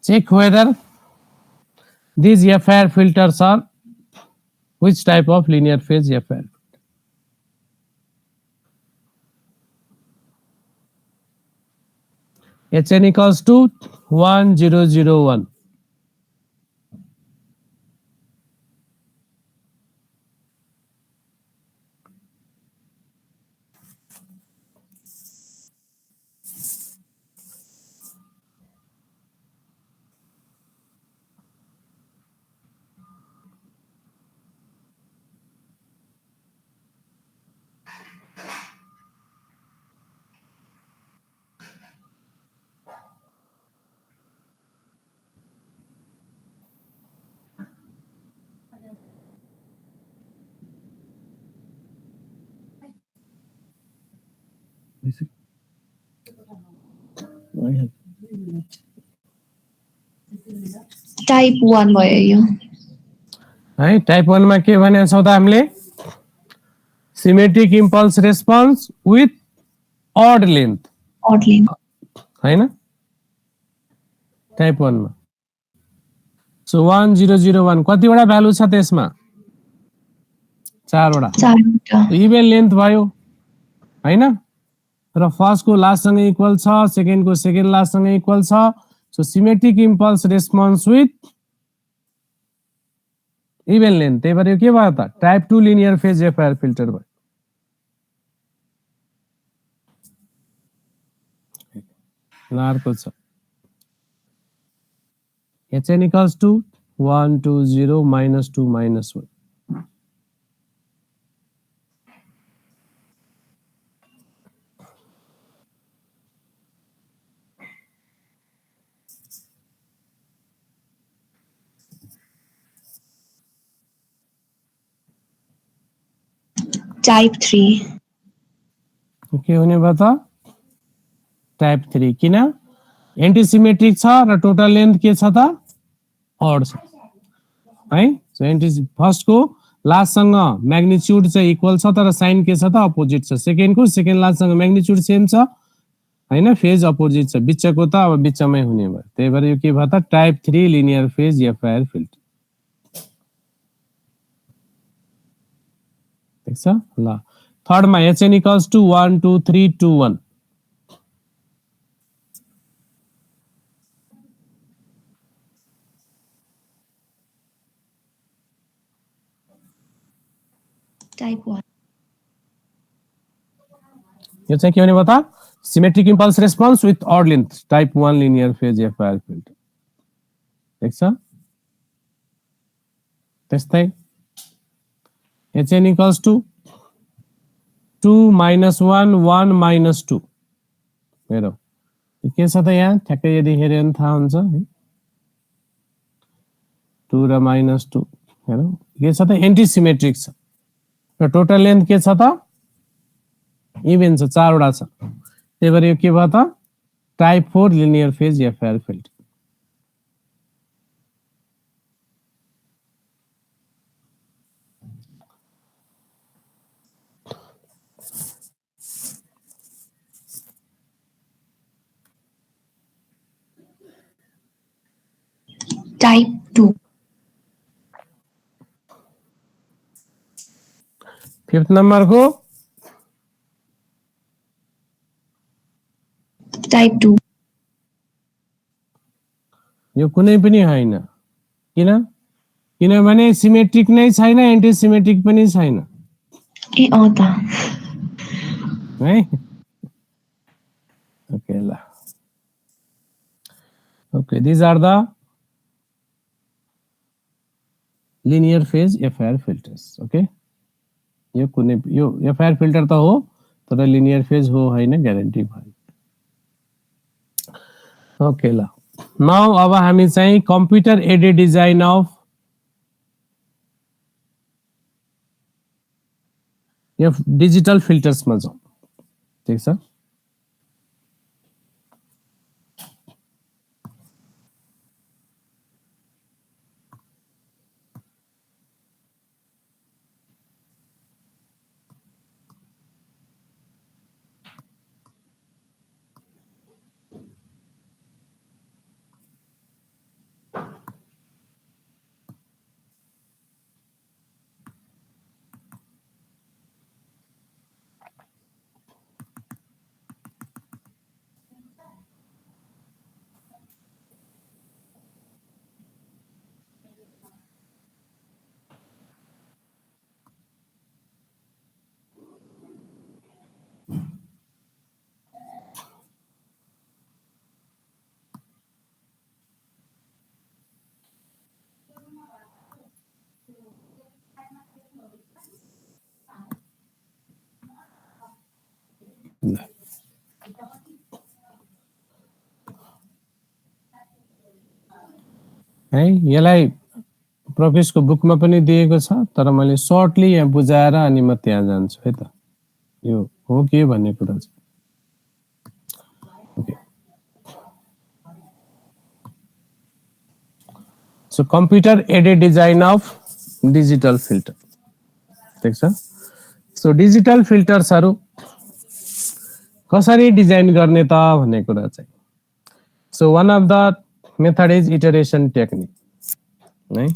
check whether these FIR filters are which type of linear phase FIR hn equals to 1001 type 1 भयो यो है टाइप 1 मा के भनेको छौ त हामीले symmetric impulse response with odd length हैन टाइप 1 मा सो 1001 कति वटा भ्यालु छ त्यसमा 4 वटा इभन लेन्थ भयो हैन र फर्स्ट को लास्ट सँग इक्वल छ सेकेन्ड को सेकेन्ड लास्ट सँग इक्वल छ so symmetric impulse response with even length त्यही भएर के भयो त type 2 linear phase FIR filter भयो अर्को छ hn equals to 120 minus 2 minus 1 type 3 के हुने भयो त टाइप 3 किन एन्टी सिमेट्रिक छ र टोटल लेन्थ के छ त ऑड छ है सो एन्टी फर्स्ट को लास्ट सँग म्याग्निट्युड चाहिँ इक्वल छ तर साइन के छ त अपोजिट छ सेकेन्ड को सेकेन्ड लास्ट सँग म्याग्निट्युड सेम छ हैन फेज अपोजिट छ बिचको त अब बिचमै हुने भयो त्यही भएर यो के भयो त type 3 linear phase FIR filter ठीक छ ल थर्ड मा hn इक्वल्स टु 1 2 3 2 1 टाइप 1 यो चाहिँ के हुने भयो त symmetric impulse response with odd length type 1 linear phase FIR filter ठीक छ त्यस्तै hn equals to 2 minus 1 1 minus 2 हेरौ के छ त यहाँ ठ्याक्कै यदि हेर्यो भने थाहा हुन्छ है 2 र -2 हेरौ के छ त एन्टी सिमेट्रिक छ र टोटल लेन्थ के छ त इभेन छ 4 वटा छ त्यही भएर यो के भयो त type 4 linear phase FIR filter type 2 fifth number को टाइप 2 यो कुनै पनि हैन किन किनभने सिमेट्रिक नै छैन एन्टी सिमेट्रिक पनि छैन ए अ त है ओके ल okay this are the linear phase FIR filters okay यो कुनै यो एफआईआर फिल्टर त हो तर लिनियर फेज हो हैन ग्यारेन्टी भयो ओके ल नाउ अब हामी चाहिँ कम्प्युटर एडेड डिजाइन अफ यो डिजिटल फिल्टर्स मा जाउँ ठीक छ है यसलाई प्रोफेसको बुकमा पनि दिएको छ तर मैले सर्टली यहाँ बुझाएर अनि म त्यहाँ जान्छु है त यो हो के भन्ने कुरा छ okay so computer aided design of digital filter ठीक छ सो डिजिटल फिल्टर्सहरु कसरी डिजाइन गर्ने त भन्ने कुरा चाहिँ so one of the method is iteration technique है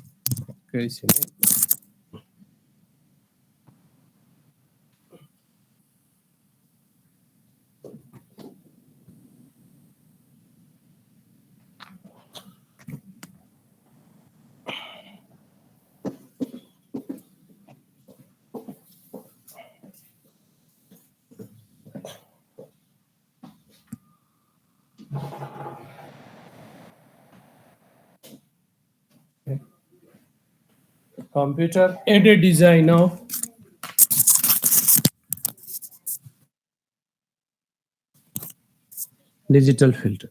computer aided design of digital filter.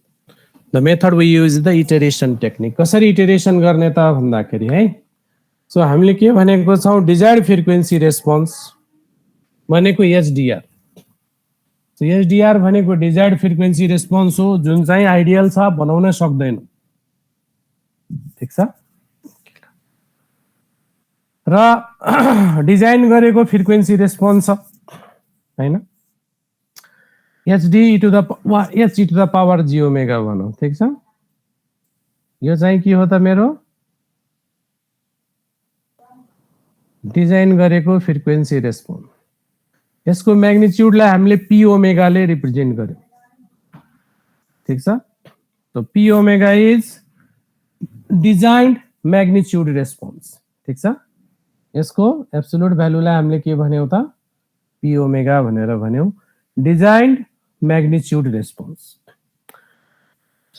The method we use is the iteration technique. कसरी इटरेसन गर्ने त भन्दाखेरि है सो हामीले के भनेको छौं डिजायर्ड फ्रिक्वेन्सी रेस्पोन्स भनेको एचडीआर सो एचडीआर भनेको डिजायर्ड फ्रिक्वेन्सी रेस्पोन्स हो जुन चाहिँ आइडियल छ बनाउन सक्दैन ठीक छ र डिजाइन गरेको फ्रिक्वेन्सी रेस्पोन्स छ हैन hd to the h to the power j omega भनौं ठीक छ यो चाहिँ के हो त मेरो डिजाइन गरेको फ्रिक्वेन्सी रेस्पोन्स यसको म्याग्निट्युडलाई हामीले p ओमेगा ले रिप्रेजेन्ट गर्यौं ठीक छ तो p omega is designed magnitude response ठीक छ यसको एब्सोल्युट भ्यालुलाई हामीले के भन्यौ त p ओमेगा भनेर भन्यौ डिजाइन्ड म्याग्निट्युड रेस्पोन्स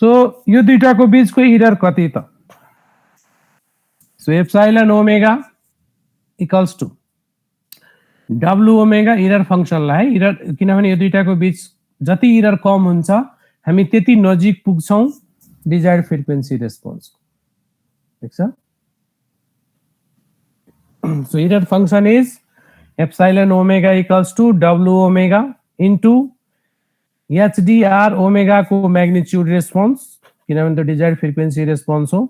सो यो दुईटाको बीचको एरर कति त so epsilon omega equals to w omega error फंक्शनलाई एरर किनभने यो दुईटाको बीच जति एरर कम हुन्छ हामी त्यति नजिक पुग्छौं डिजायर्ड फ्रिक्वेन्सी रेस्पोन्स ठीक छ so error function is epsilon omega equals to w omega into hdr omega को magnitude response किनभने त desired frequency response हो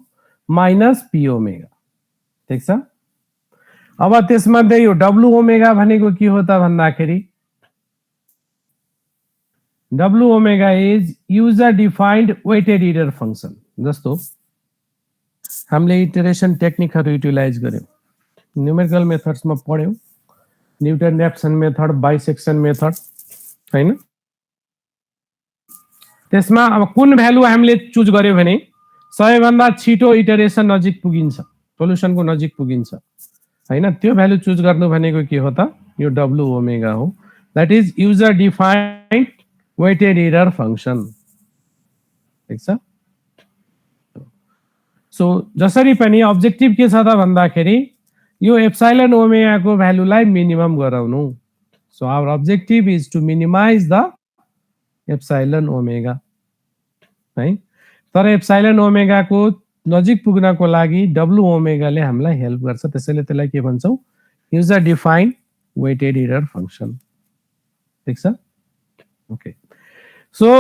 minus p omega ठीक छ अब त्यसमध्ये यो w omega भनेको के हो त भन्दाखेरि w omega is user defined weighted error function जस्तो हामीले इटरेसन टेक्निकहरु युटिलाइज गर्यौं न्यूमेरिकल मेथड्स में पढ्यौं न्यूटन रेप्सन मेथड बाइसेक्सन मेथड हैन त्यसमा अब कुन भ्यालु हामीले चुज गर्यो भने सबैभन्दा छिटो इटरेसन नजिक पुगिन्छ सोलुसनको नजिक पुगिन्छ हैन त्यो भ्यालु चुज गर्नु भनेको के हो त यो w ओमेगा हो that is user defined weighted error function ठीक छ सो जसरी पनि अब्जेक्टिभ के छ त भन्दाखेरि यो एप्सिलन ओमेगा को भ्यालुलाई मिनिमम गराउनु so our objective is to minimize the epsilon omega है तर एप्सिलन ओमेगा को नजिक पुग्नको लागि w ओमेगा ले हामीलाई हेल्प गर्छ त्यसैले त्यसलाई के भन्छौ user defined weighted error function ठीक छ ओके सो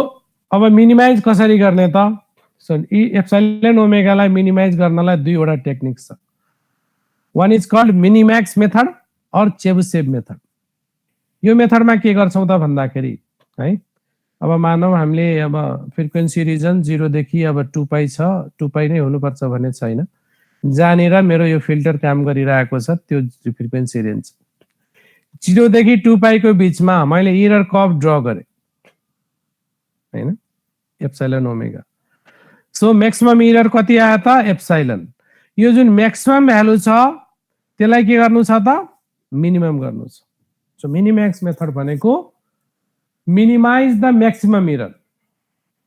अब मिनिमाइज कसरी गर्ने त सो एप्सिलन ओमेगा लाई मिनिमाइज गर्नलाई दुईवटा टेक्निक छ one is called minimax method और चेबुसेव मेथड यो मेथडमा के गर्छौं त भन्दाखेरि है अब मानौ हामीले अब फ्रिक्वेन्सी रिजन 0 देखि अब 2 पाई छ 2 पाई नै हुनुपर्छ भन्ने छैन जानेर मेरो यो फिल्टर काम गरिरहेको छ त्यो फ्रिक्वेन्सी रेन्ज 0 देखि 2 पाई को बीचमा मैले एरर कर्व ड्रा गरे हैन epsilon omega so maximum error कति आयो त एप्सिलन यो जुन मैक्सिमम भ्यालु छ त्यसलाई के गर्नु छ त मिनिमम गर्नु छ सो मिनिमैक्स मेथड भनेको मिनिमाइज द मैक्सिमम एरर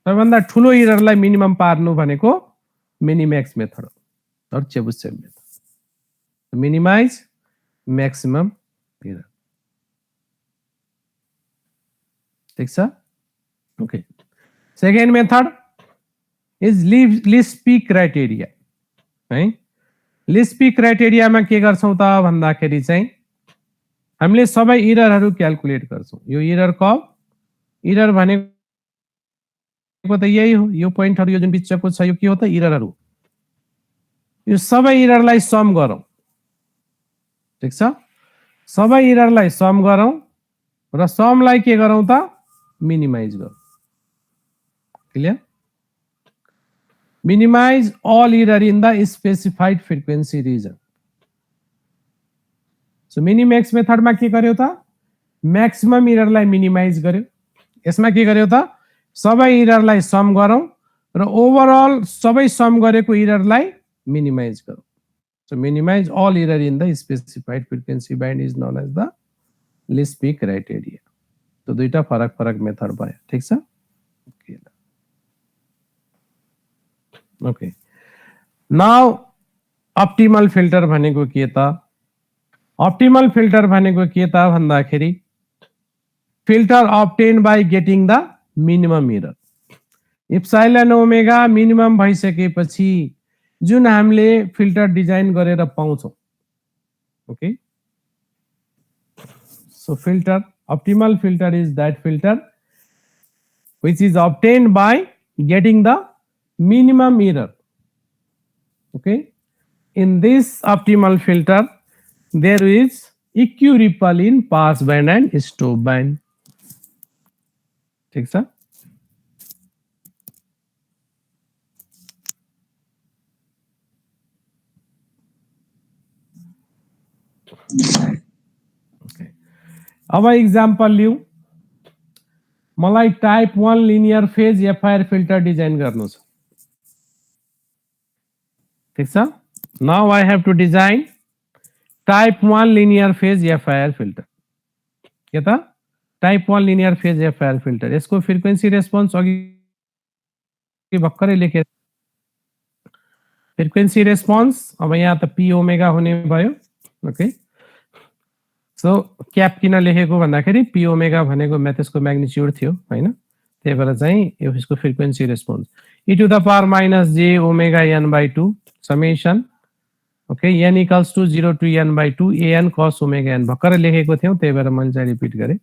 सबैभन्दा ठूलो एररलाई मिनिमम पार्नु भनेको मिनिमैक्स मेथड हो और चेबुसेव मेथड मिनिमाइज मैक्सिमम एरर ठीक छ okay second method is list P criteria है लिस्ट पी क्राइटेरिया में के गर्छौं त भन्दाखेरि चाहिँ हामीले सबै एररहरु क्याल्कुलेट गर्छौं यो एरर कर्व एरर भनेको त यही हो यो पोइन्टहरु यो जुन बिचको छ यो के हो त एररहरु यो सबै एररलाई सम गरौं ठीक छ सबै एररलाई सम गरौं र समलाई के गरौं त मिनिमाइज गरौं clear minimize all error in the specified frequency region so minimax method मा के गर्यो त maximum error लाई minimize गर्यो यसमा के गर्यो त सबै error लाई सम गरौं र ओभरअल सबै सम गरेको error लाई minimize गरौं so minimize all error in the specified frequency band is known as the least p criteria तो दुईटा फरक फरक मेथड भयो ठीक छ Okay. Now optimal filter भनेको के त optimal filter भनेको के त भन्दाखेरि filter obtained by getting the minimum error epsilon omega minimum भइसकेपछि जुन हामीले फिल्टर डिजाइन गरेर पाउँछौं okay so filter optimal filter is that filter which is obtained by getting the minimum error okay in this optimal filter there is equiripple in pass band and stop band ठीक छ अब example लिऊ मलाई type 1 linear phase FIR filter design गर्नु छ ठीक छ now I have to design type 1 linear phase FIR filter के त type 1 linear phase FIR filter यसको फ्रिक्वेन्सी रेस्पोन्स अघि भर्खरै लेखे फ्रिक्वेन्सी रेस्पोन्स अब यहाँ त पी ओमेगा हुने भयो ओके सो क्याप किन लेखेको भन्दाखेरि पी ओमेगा भनेको त्यसको म्याग्निट्युड थियो हैन त्यही भएर चाहिँ यो यसको frequency response e to the power minus j omega n by 2 summation okay n equals to 0 to n by 2 an cos omega n भर्खरै लेखेको थियौ त्यही भएर मैले चाहिँ रिपिट गरे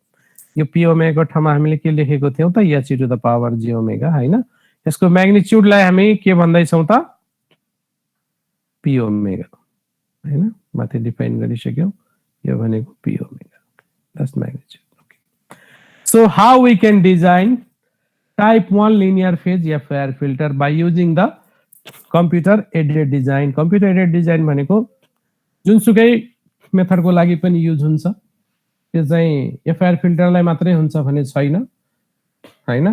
यो पी ओमेगा को ठाउँमा हामीले के लेखेको थियौ त h e to the power j omega हैन यसको म्याग्निट्युडलाई हामी के भन्दै छौं त पी ओमेगा हैन माथि डिफाइन गरिसक्यौ यो भनेको P omega that's magnitude okay so how we can design type 1 linear phase FIR filter by using the computer aided design computer aided design भनेको जुनसुकै मेथडको लागि पनि युज हुन्छ त्यो चाहिँ एफआईआर फिल्टरलाई मात्रै हुन्छ भने छैन हैन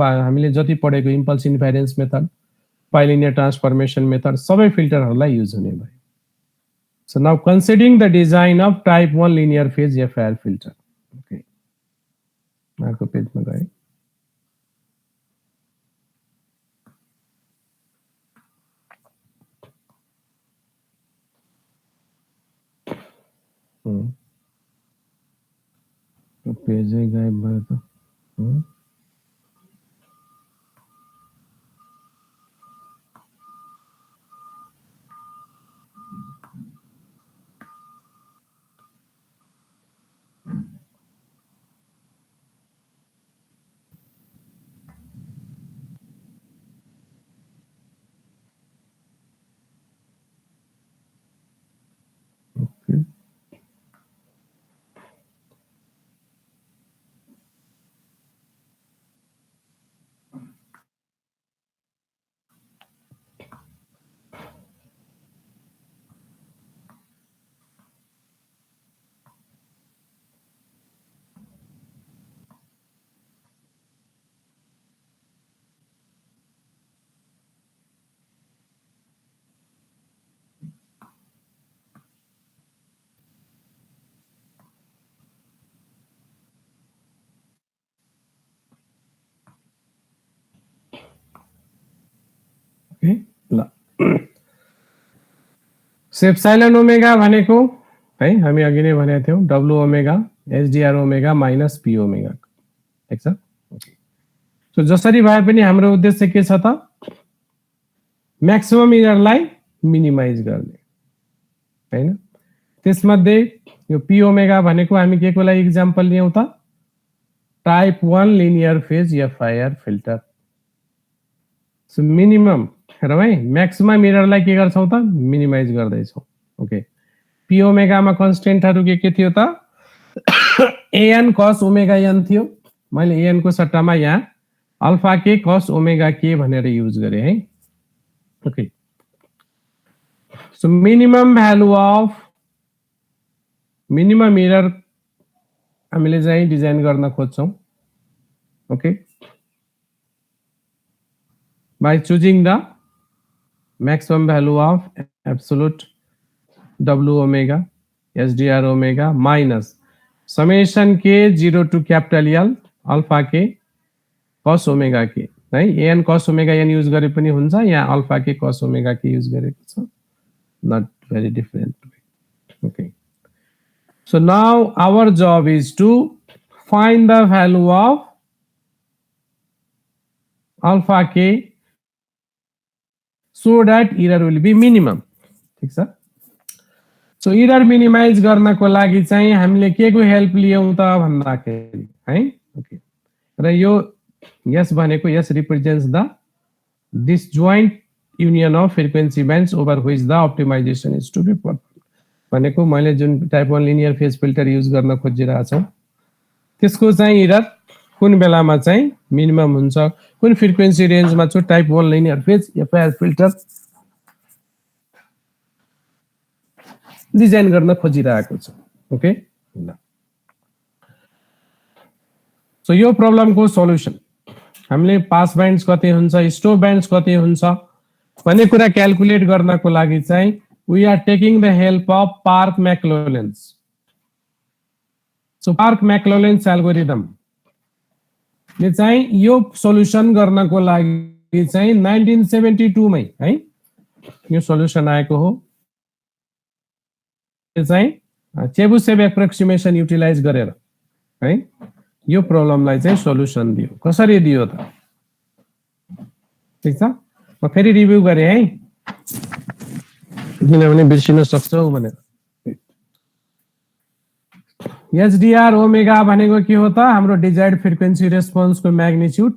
हामीले जति पढेको impulse inference method bilinear transformation method सबै फिल्टरहरूलाई युज हुने भयो So now considering the design of type 1 linear phase FIR filter. Okay. अर्को पेजमा गए पेजै गायब भयो त ल एप्सिलन ओमेगा भनेको है हामी अघि नै भनेको थियौ W omega SDR omega minus P omega ठीक छ सो जसरी भए पनि हाम्रो उद्देश्य के छ त म्याक्सिमम एररलाई मिनिमाइज गर्ने हैन त्यसमध्ये यो पी ओमेगा भनेको हामी के को लागि एक्जाम्पल लियौ त type 1 linear phase FIR filter so minimum हेरौ है म्याक्सिमम एररलाई के गर्छौ त मिनिमाइज गर्दै छौ ओके पी ओमेगा मा कन्स्टेन्टहरु के थियो त an cos ओमेगा n थियो मैले an को सट्टामा यहाँ अल्फा के cos ओमेगा k भनेर युज गरे है okay so minimum value of minimum error हामीले चाहिँ डिजाइन गर्न खोज्छौं okay by choosing the maximum value of absolute w omega sdr omega minus summation k 0 to capital L alpha k cos omega k है an cos omega n use गरे पनि हुन्छ यहाँ alpha k cos omega k use गरेको छ not very different okay so now our job is to find the value of alpha k so that error will be minimum ठीक छ so error minimise गर्नको लागि चाहिँ हामीले के को हेल्प लियौ त भन्दाखेरि है ओके र यो यस भनेको यस represents the disjoint union of frequency bands over which the optimization is to be perform भनेको मैले जुन type 1 linear phase filter use गर्न खोजिरहेको छु त्यसको चाहिँ एरर कुन बेलामा चाहिँ मिनिमम हुन्छ, कुन फ्रिक्वेन्सी रेन्जमा चाहिँ type 1 linear phase FIR filter design गर्न खोजिरहेको छ। ओके, सो यो प्रब्लमको सोल्युसन हामीले पास ब्यान्ड्स कति हुन्छ, स्टप ब्यान्ड्स कति हुन्छ भन्ने कुरा क्याल्कुलेट गर्नको लागि चाहिँ we are taking the help of Park McClellan's. So Park McClellan's algorithm ले चाहिँ यो सोल्युसन गर्नको लागि चाहिँ 1972 मै है यो सोल्युसन आएको हो। यो चाहिँ चेबुसेव एप्रोक्सिमेसन युटिलाइज गरेर है यो प्रब्लमलाई चाहिँ सोल्युसन दियो। कसरी दियो त, ठीक छ, म फेरि रिभ्यू गरे है किनभने बिर्सिन सक्छौ भनेर। एचडीआर ओमेगा भनेको के हो त, हाम्रो डिजायर्ड फ्रिक्वेन्सी रेस्पोन्स को म्याग्निट्युड।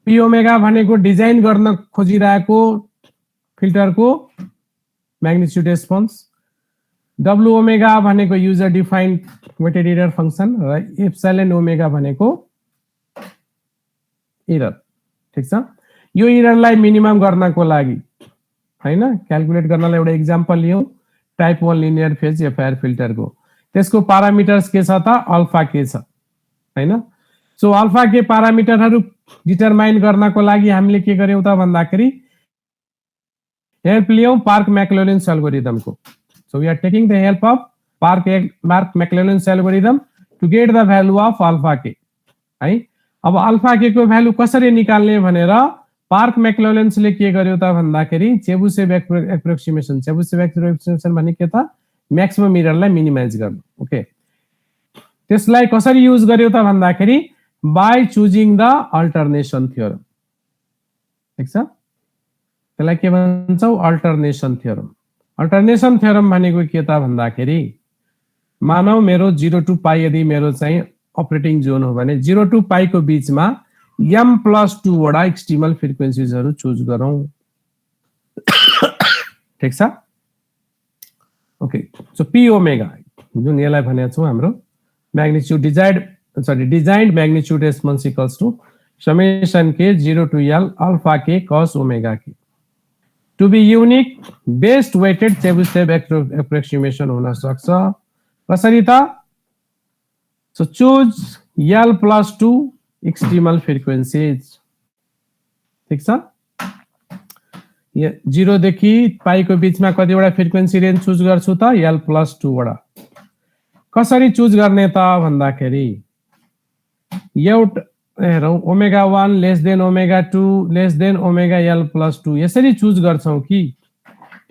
पी ओमेगा भनेको डिजाइन गर्न खोजिरहेको फिल्टर को म्याग्निट्युड रेस्पोन्स। डब्लु ओमेगा भनेको user defined weighted error function र एप्सिलन ओमेगा भनेको एरर। ठीक छ, यो एररलाई मिनिमम गर्नको लागि हैन क्याल्कुलेट गर्नलाई एउटा एक्जाम्पल लियौ type 1 linear phase FIR filter को। त्यसको पारामिटर्स के छ त, अल्फा के छ हैन। सो अल्फा के पारामिटरहरु डिटरमाइन गर्नको लागि हामीले के गर्यौं त भन्दाखेरि हेल्प लियौं पार्क मैक्लोलेन्स एल्गोरिदम को। So we are taking the help of Park McLellan's algorithm to get the value of alpha k है। अब अल्फा के को भ्यालु कसरी निकाल्ने भनेर पार्क मैक्लोलेन्स ले के गर्यो त भन्दाखेरि चेबुसेव एप्रोक्सिमेसन। चेबुसेव एप्रोक्सिमेसन भने के त, म्याक्सिमम एररलाई मिनिमाइज गर्नु। ओके, त्यसलाई कसरी युज गर्यो त भन्दाखेरि बाइ चुजिङ द अल्टरनेसन थ्योरम। ठीक छ, त्यसलाई के भन्छौ, अल्टरनेसन थ्योरम। अल्टरनेसन थ्योरम भनेको के त भन्दाखेरि मानौ मेरो 0 टु पाई यदि मेरो चाहिँ अपरेटिङ जोन हो भने 0 टु पाई को बीचमा m+2 वटा एक्सट्रिमल फ्रिक्वेन्सीजहरु चुज गरौं। ठीक छ, ओके। सो पी ओमेगा जुन यसलाई भनेको छौं हाम्रो magnitude designed magnitude response equals to summation k 0 to l alpha k cos omega k। To be unique, best weighted Chebyshev approximation होना सक्छ। कसरी त, so choose l+2 extremal frequencies। ठीक छ, 0 देखि पाई को बीचमा कतिवटा फ्रिक्वेन्सी रेन्ज चुज गर्छु त, l+2 वटा। कसरी चुज गर्ने त भन्दाखेरि एउटा हेरौं omega 1 less than omega 2 less than omega l+2 यसरी चुज गर्छौं कि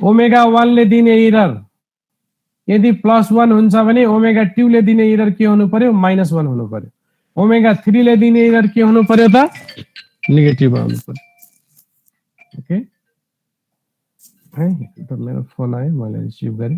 ओमेगा 1 ले दिने एरर यदि +1 हुन्छ भने ओमेगा 2 ले दिने एरर के हुनु पर्यो, -1 हुनु पर्यो। ओमेगा 3 ले दिने एरर के हुनु पर्यो त, नेगेटिभ आउनु पर्यो। ओके है, त मेरो फोन आयो मैले रिसिभ गरे।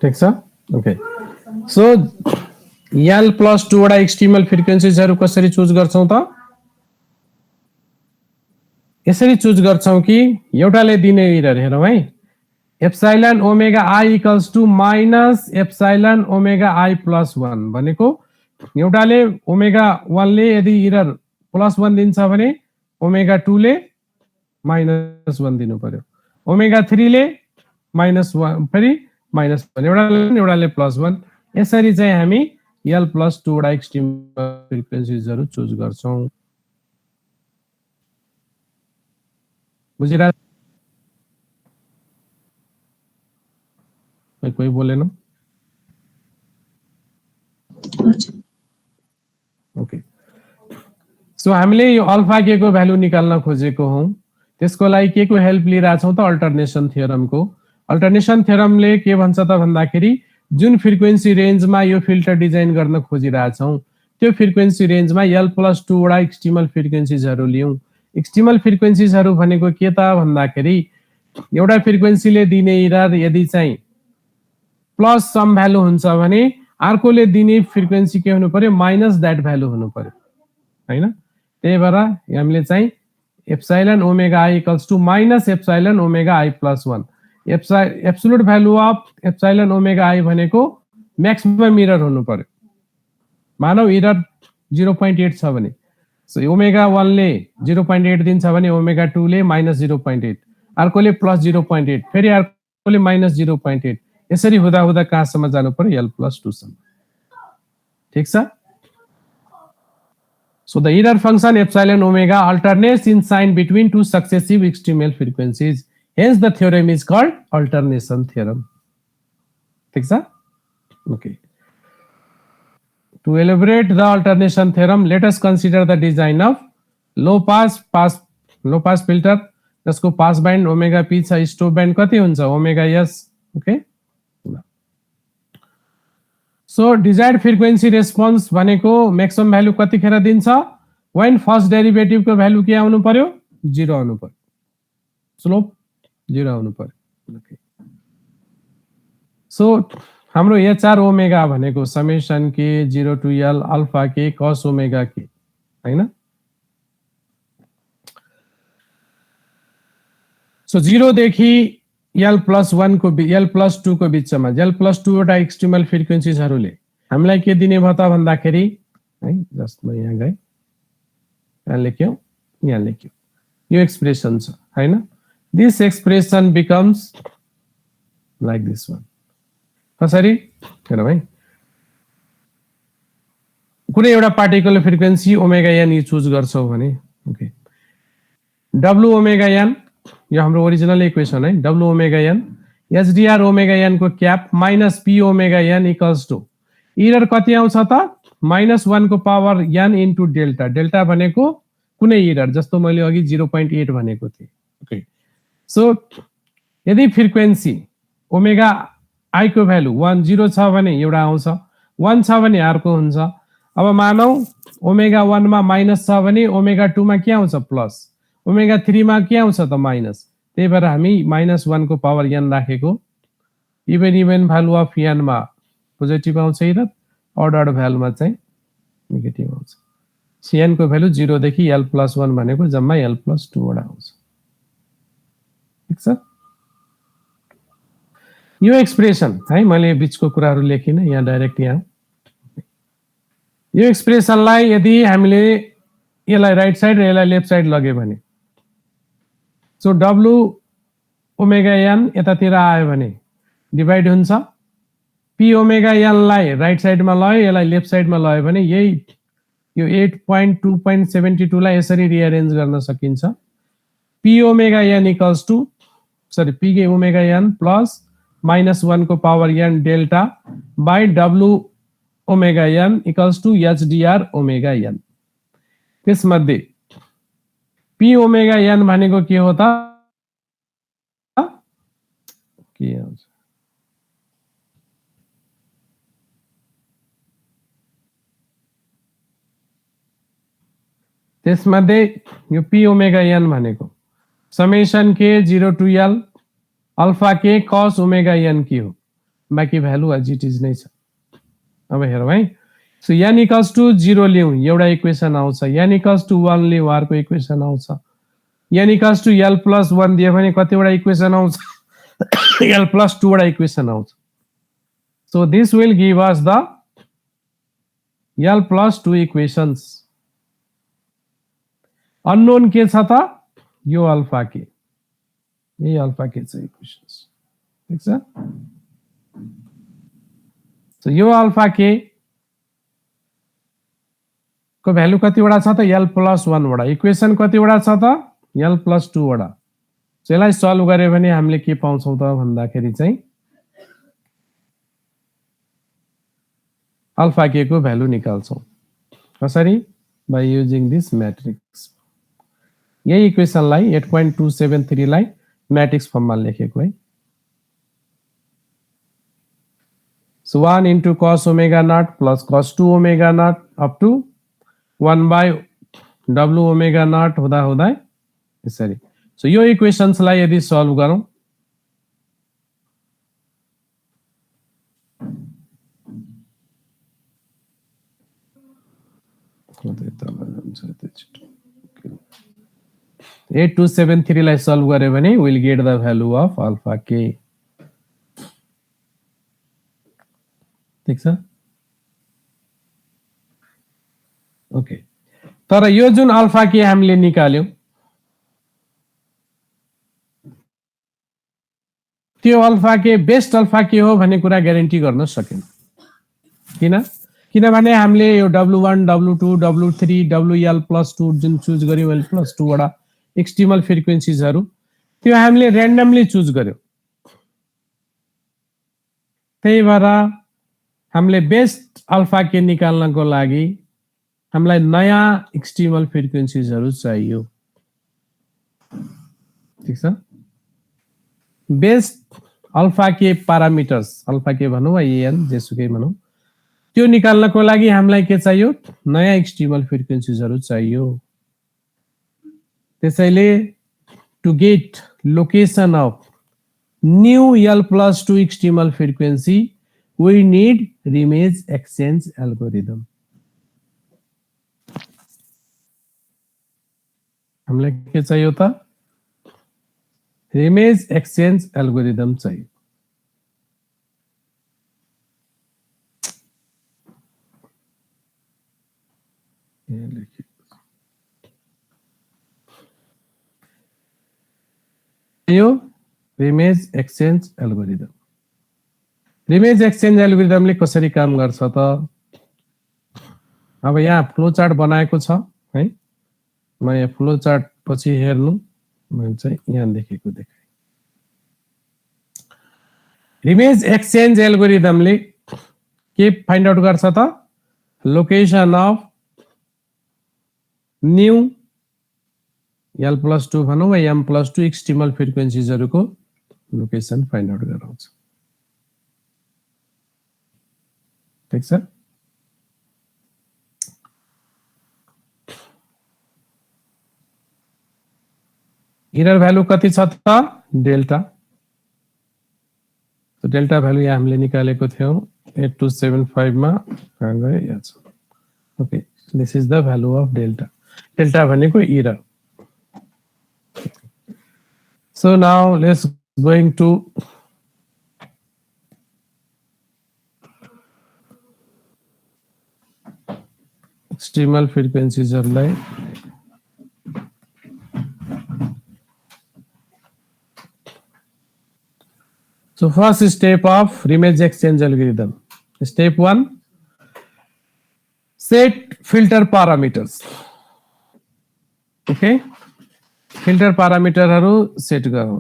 ठीक छ, ओके। सो L प्लस 2 वटा एक्सट्रिमल फ्रिक्वेन्सीजहरु कसरी चुज गर्छौं त यसरी चुज गर्छौं कि एउटाले दिने एरर हेरौं है epsilon omega I equals to minus epsilon omega I plus 1 भनेको एउटाले ओमेगा 1 ले यदि एरर प्लस 1 दिन्छ भने ओमेगा 2 ले माइनस 1 दिनु पर्यो ओमेगा 3 ले माइनस 1 फेरि माइनस 1 एउटाले प्लस 1 यसरी चाहिँ हामी L प्लस 2 वटा एक्सट्रिमल फ्रिक्वेन्सीजहरु चुज गर्छौं बुझिरा कोही बोलेन ओके सो हामीले यो अल्फा के को भ्यालु निकाल्न खोजेको हौं त्यसको लागि के को हेल्प लिइरा छौं त अल्टरनेसन थ्योरमको अल्टरनेसन थ्योरमले के भन्छ त भन्दाखेरि जुन फ्रिक्वेन्सी रेन्जमा यो फिल्टर डिजाइन गर्न खोजिरा छौं त्यो फ्रिक्वेन्सी रेन्जमा L प्लस 2 वटा एक्सट्रिमल फ्रिक्वेन्सीजहरु लियौं एक्सट्रिमल फ्रिक्वेन्सीजहरु भनेको के त भन्दाखेरि एउटा फ्रिक्वेन्सीले दिने एरर यदि चाहिँ प्लस सम भ्यालु हुन्छ भने अर्कोले दिने फ्रिक्वेन्सी के हुनु पर्यो माइनस दैट भ्यालु हुनु पर्यो हैन त्यही भएर हामीले चाहिँ epsilon omega I equals to minus epsilon omega I plus 1 absolute value of epsilon omega I भनेको म्याक्सिमम एरर हुनु पर्यो मानव एरर 0.8 छ भने सो ओमेगा 1 ले 0.8 दिन्छ भने ओमेगा 2 ले माइनस 0.8 अर्कोले प्लस 0.8 फेरि अर्कोले माइनस 0.8 यसरी हुँदा हुँदा कहाँसम्म जानु पर्यो L प्लस 2 सम्म ठीक छ So the error function epsilon omega alternates in sign between two successive extremal frequencies. Hence the theorem is called alternation theorem. ठीक है? Okay. To elaborate the alternation theorem, let us consider the design of low pass filter. जसको pass band omega p छ stop band कति हुन्छ omega s okay So desired frequency response भनेको maximum value कतिखेर दिन्छ when first derivative को value के आउनु पर्यो 0 आउनु पर्यो स्लोप 0 आउनु पर्यो okay so हाम्रो HR ओमेगा भनेको समेसन के 0 to L अल्फा के cos ओमेगा के हैन so 0 देखि L plus 1 को L plus 2 को बीचमा L plus 2 वटा एक्सट्रिमल फ्रिक्वेन्सीजहरुले हामीलाई के दिने भयो त भन्दाखेरि है जस्ट म यहाँ गए यहाँ लेख्यो यो एक्सप्रेसन छ हैन this expression becomes like this one कसरी हेरौँ है कुनै एउटा particular frequency omega n choose गर्छौ भने ओके w ओमेगा n यो हाम्रो ओरिजिनल इक्वेसन है w omega n sdr omega n को cap minus p omega n equals to error कति आउँछ त -1 को power n into delta delta भनेको कुनै एरर जस्तो मैले अघि 0.8 भनेको थिए ओके सो यदि फ्रिक्वेन्सी ओमेगा i को भ्यालु 10 छ भने एउटा आउँछ 1 छ भने अर्को हुन्छ अब मानौ ओमेगा 1 मा माइनस छ भने ओमेगा 2 मा के आउँछ प्लस ओमेगा 3 मा के आउँछ त माइनस त्यही भएर हामी -1 को पावर n राखेको इभन भ्यालु अफ n मा पोजिटिभ आउँछ र अर्डर भ्यालुमा चाहिँ नेगेटिभ आउँछ cn को भ्यालु 0 देखि L plus 1 भनेको जम्मा L plus 2 वटा आउँछ ठीक छ यो एक्सप्रेसन है मैले बीचको कुराहरु लेखिन यहाँ डाइरेक्ट यहाँ यो एक्सप्रेसनलाई यदि हामीले यसलाई राइट साइड र यसलाई लेफ्ट साइड लगे भने सो w ओमेगा n यतातिर आयो भने डिवाइड हुन्छ p ओमेगा n लाई राइट साइडमा लयो यसलाई लेफ्ट साइडमा लयो भने यही यो 8.2.72 लाई यसरी रिअरेन्ज गर्न सकिन्छ p omega n equals to सरी p ओमेगा n प्लस -1 को power n delta by w omega n equals to hdr omega n त्यसमध्ये p ओमेगा n भनेको के हो त के आउँछ त्यसमध्ये यो p ओमेगा n भनेको समेसन के 0 टु l अल्फा के cos ओमेगा n के हो बाकी भ्यालु एज इट इज नै छ अब हेरौँ है सो n इक्वल्स टु 0 लियौं एउटा इक्वेसन आउँछ n इक्वल्स टु 1 लियौं अर्को इक्वेसन आउँछ n equals to l plus 1 दियो भने कतिवटा इक्वेसन आउँछ l प्लस 2 वटा इक्वेसन आउँछ so this will give us the l plus 2 equations unknown के छ त यो अल्फा के यही अल्फा के छ इक्वेशन्स ठीक छ सो यो अल्फा के को भ्यालु कतिवटा छ त l प्लस 1 वटा इक्वेसन कतिवटा छ त l प्लस 2 वटा सो यसलाई सल्भ गरे भने हामीले के पाउँछौं त भन्दाखेरि चाहिँ अल्फा के को भ्यालु निकाल्छौं कसरी बाइ युजिङ दिस म्याट्रिक्स यही इक्वेसनलाई 8.273 लाई म्याट्रिक्स फर्ममा लेखेको है so 1 into cos omega naught plus cos 2 omega naught up to 1 by w omega naught हुँदा हुँदै यसरी सो यो इक्वेशन्सलाई यदि सल्भ गरौँ एट टू सेभेन थ्री लाई सल्भ गरे भने will get the value of alpha के ठीक छ ओके तर यो जुन अल्फा के हामीले निकाल्यौं त्यो अल्फा के बेस्ट अल्फा के हो भन्ने कुरा ग्यारेन्टी गर्न सकेन किनभने हामीले यो w1 w2 w3 wl plus 2 जुन चुज गर्यौं l प्लस 2 वटा एक्सट्रिमल फ्रिक्वेन्सीजहरु त्यो हामीले र्यान्डमली चुज गर्यौं त्यही भएर हामीले बेस्ट अल्फा के निकाल्नको लागि हामीलाई नयाँ एक्सट्रिमल फ्रिक्वेन्सीजहरु चाहियो ठीक छ बेस्ट अल्फा के प्यारामिटर्स अल्फा के भनौं वा en जेसुकै भनौं त्यो निकाल्नको लागि हामीलाई के चाहियो नयाँ एक्सट्रिमल फ्रिक्वेन्सीजहरु चाहियो त्यसैले to get location of new l plus 2 extremal frequency we need Ramage exchange algorithm हामीलाई के चाहियो त Ramage exchange algorithm चाहियो यो Ramage exchange algorithm Ramage exchange algorithm ले कसरी काम गर्छ त अब यहाँ फ्लो चार्ट बनाएको छ है म यहाँ फ्लो चार्ट पछि हेर्नु म चाहिँ यहाँ देखेको देखाए Ramage exchange algorithm ले के फाइन्ड आउट गर्छ त location of new l plus 2 भनौं वा m plus 2 एक्सट्रिमल फ्रिक्वेन्सीजहरुको लोकेसन फाइन्ड आउट गराउँछ ठीक छ एरर भ्यालु कति छ त डेल्टा तो डेल्टा भ्यालु यहाँ हामीले निकालेको थियौ 8275 मा कहाँ गयो यहाँ छ okay this is the value of delta delta भनेको error so now let's going to extremal frequencies are like so first step of Ramage exchange algorithm step 1 set filter parameters okay filter प्यारामिटरहरु set गरौँ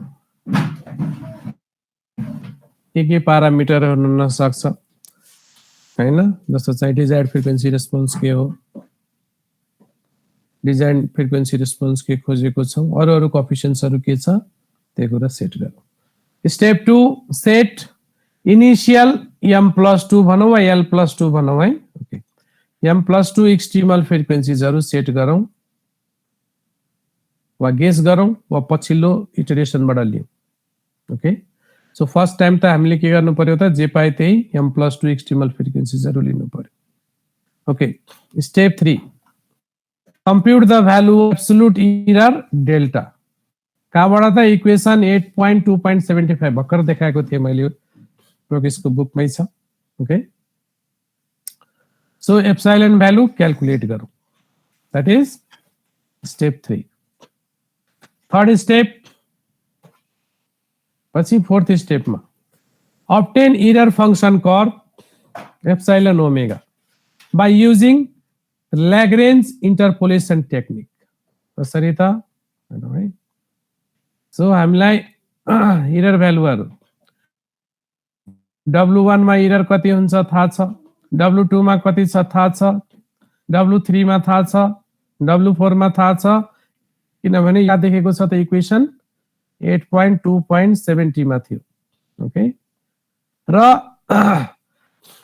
के प्यारामिटरहरु हुन सक्छ हैन जस्तो चाहिँ desired frequency response के हो डिजाइन फ्रिक्वेन्सी रेस्पोन्स के खोजेको छौं अरु कोएफिशिएन्ट्सहरु के छ त्यो कुरा सेट गरौँ step 2 set initial m plus 2 भनौं वा l plus 2 भनौं है ओके m plus 2 एक्सट्रिमल फ्रिक्वेन्सीजहरु सेट गरौँ वा गेस गरौँ वा पछिल्लो इटरेसनबाट लियौं ओके सो फर्स्ट टाइम त हामीले के गर्नु पर्यो त जे पाए त्यही m+2 एक्सट्रिमल फ्रिक्वेन्सीजहरु लिनु पर्यो okay step 3 compute the value of absolute error delta कहाँबाट त इक्वेसन 8.2.75 भर्खर देखाएको थिए मैले प्रोग्रेसको बुकमै छ okay so epsilon value calculate गरौँ that is step 3 third step पछि फोर्थ स्टेपमा obtain error function curve epsilon omega by using Lagrange interpolation technique कसरी त हैन है सो हामीलाई एरर भ्यालुहरु W1 मा एरर कति हुन्छ थाहा छ W2 मा कति छ थाहा छ W3 मा थाहा छ W4 मा थाहा छ किनभने यहाँ देखेको छ त इक्वेसन 8.2.70 मा थियो ओके र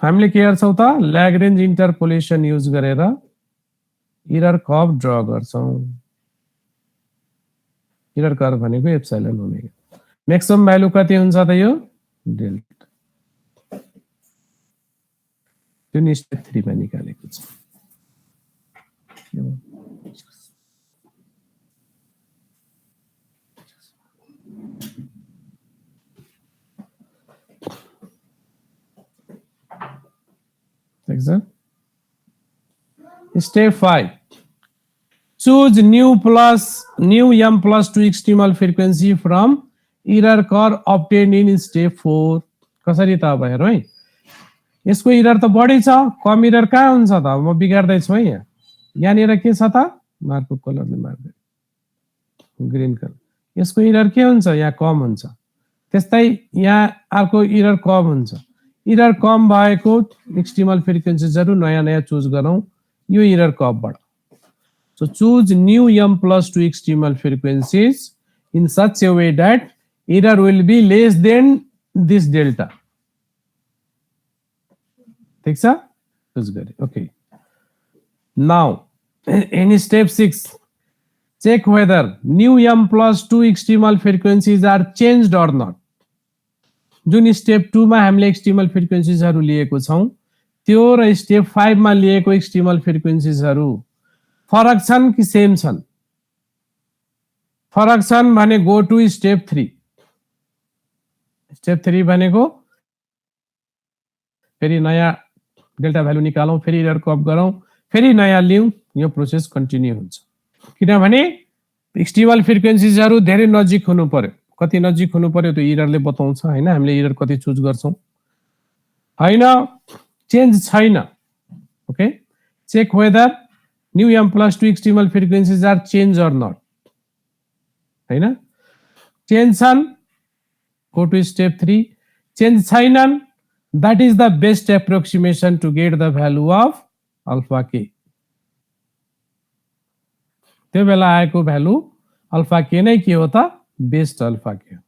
हामीले के गर्छौं त ल्याग्रेन्ज इन्टरपोलेसन युज गरेर एरर कर्व ड्रा गर्छौं एरर कर्व भनेको एप्सिलन ओमेगा म्याक्सिमम भ्यालु कति हुन्छ त यो डेल्टा जुन स्टेप 3 मा निकालेको छ Step 5. Choose new m+2 extremal frequency from error curve obtained in step 4. कसरी त अब हेरौँ है यसको एरर त बढी छ कम एरर कहाँ हुन्छ त म बिगार्दै छु है यहाँ यहाँनिर के छ त मार्को कलरले मार्दै ग्रीन कलर यसको एरर के हुन्छ यहाँ कम हुन्छ त्यस्तै यहाँ अर्को एरर कम हुन्छ एरर कम भएको एक्सट्रिमल फ्रिक्वेन्सीजहरु नयाँ नयाँ चुज गरौँ यो error कर्वबाट so choose new m+2 extremal frequencies in such a way that error will be less than this delta ठीक छ चुज गरे okay now in step 6 check whether new m+2 extremal frequencies are changed or not जुन step 2 मा हामीले एक्सट्रिमल फ्रिक्वेन्सीजहरु लिएको छौं त्यो र स्टेप 5 मा लिएको एक्सट्रिमल फ्रिक्वेन्सीजहरु फरक छन् कि सेम छन् फरक छन् भने गो टु स्टेप 3 स्टेप 3 भनेको फेरि नयाँ डेल्टा भ्यालु निकालौं फेरि एरर कर्व गरौं फेरि नयाँ लियौं यो प्रोसेस कन्टिन्यू हुन्छ किनभने एक्सट्रिमल फ्रिक्वेन्सीजहरु धेरै नजिक हुनु पर्यो कति नजिक हुनु पर्यो त्यो एररले बताउँछ हैन हामीले एरर कति चुज गर्छौं हैन चेन्ज छैन okay check whether new m+2 extremal frequencies are change or not हैन चेन्ज छन् गो टु स्टेप 3 चेन्ज छैनन् that is the best approximation to get the value of alpha k त्यो बेला आएको भ्यालु अल्फा k नै के हो त बेस्ट अल्फा k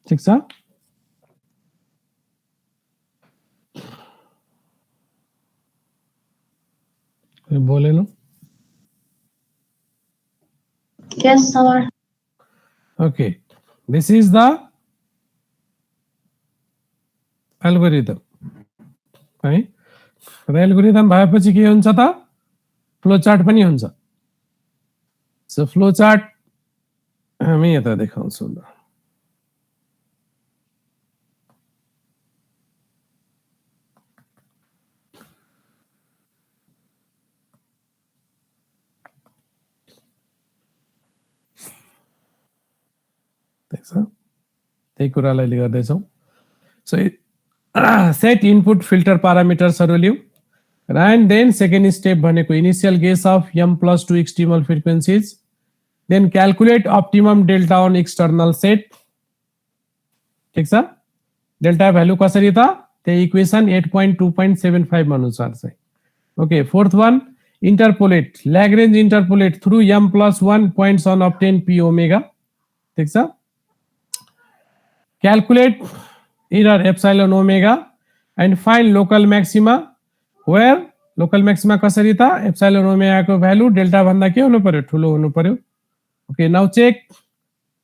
ठीक छ कोही बोलेन Yes, sir. okay this is the algorithm है र एल्गोरिदम भएपछि के हुन्छ त फ्लो चार्ट पनि हुन्छ सो फ्लो चार्ट हामी यता देखाउँछौं ल देख्छ त्यही कुरालाई गर्दैछौँ. So set input filter parameters लियौँ. And then second step भनेको initial guess of m plus 2 external frequencies. Then calculate optimum delta on external set. ठिक छ. डेल्टा भ्यालु कसरी त त्यही इक्वेसन 8.2.75 अनुसार चाहिँ. Okay, fourth one interpolate, Lagrange interpolate through m plus 1 points on obtain p omega. ठिक छ. Calculate either epsilon omega and find local maxima, where local maxima कसरी त epsilon omega को भ्यालु डेल्टा भन्दा के हुनु पर्यो, ठुलो हुनु पर्यो. Okay, now check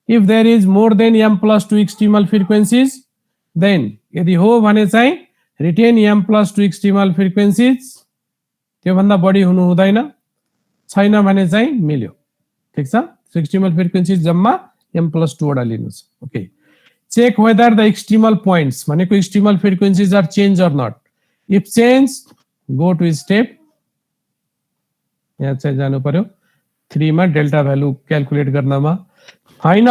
if there is more than m plus 2 extremal frequencies, then यदि हो भने चाहिँ retain m plus 2 extremal frequencies, त्यो भन्दा बढी हुनु हुँदैन. छैन भने चाहिँ मिल्यो. ठीक छ. extremal frequencies जम्मा m plus 2 वटा लिनुस्. Okay, check whether the extremal points भनेको extremal frequencies are changed or not. If changed, go to step, यहाँ चाहिँ जानु पर्यो 3 मा डेल्टा भ्यालु क्याल्कुलेट गर्नमा. हैन,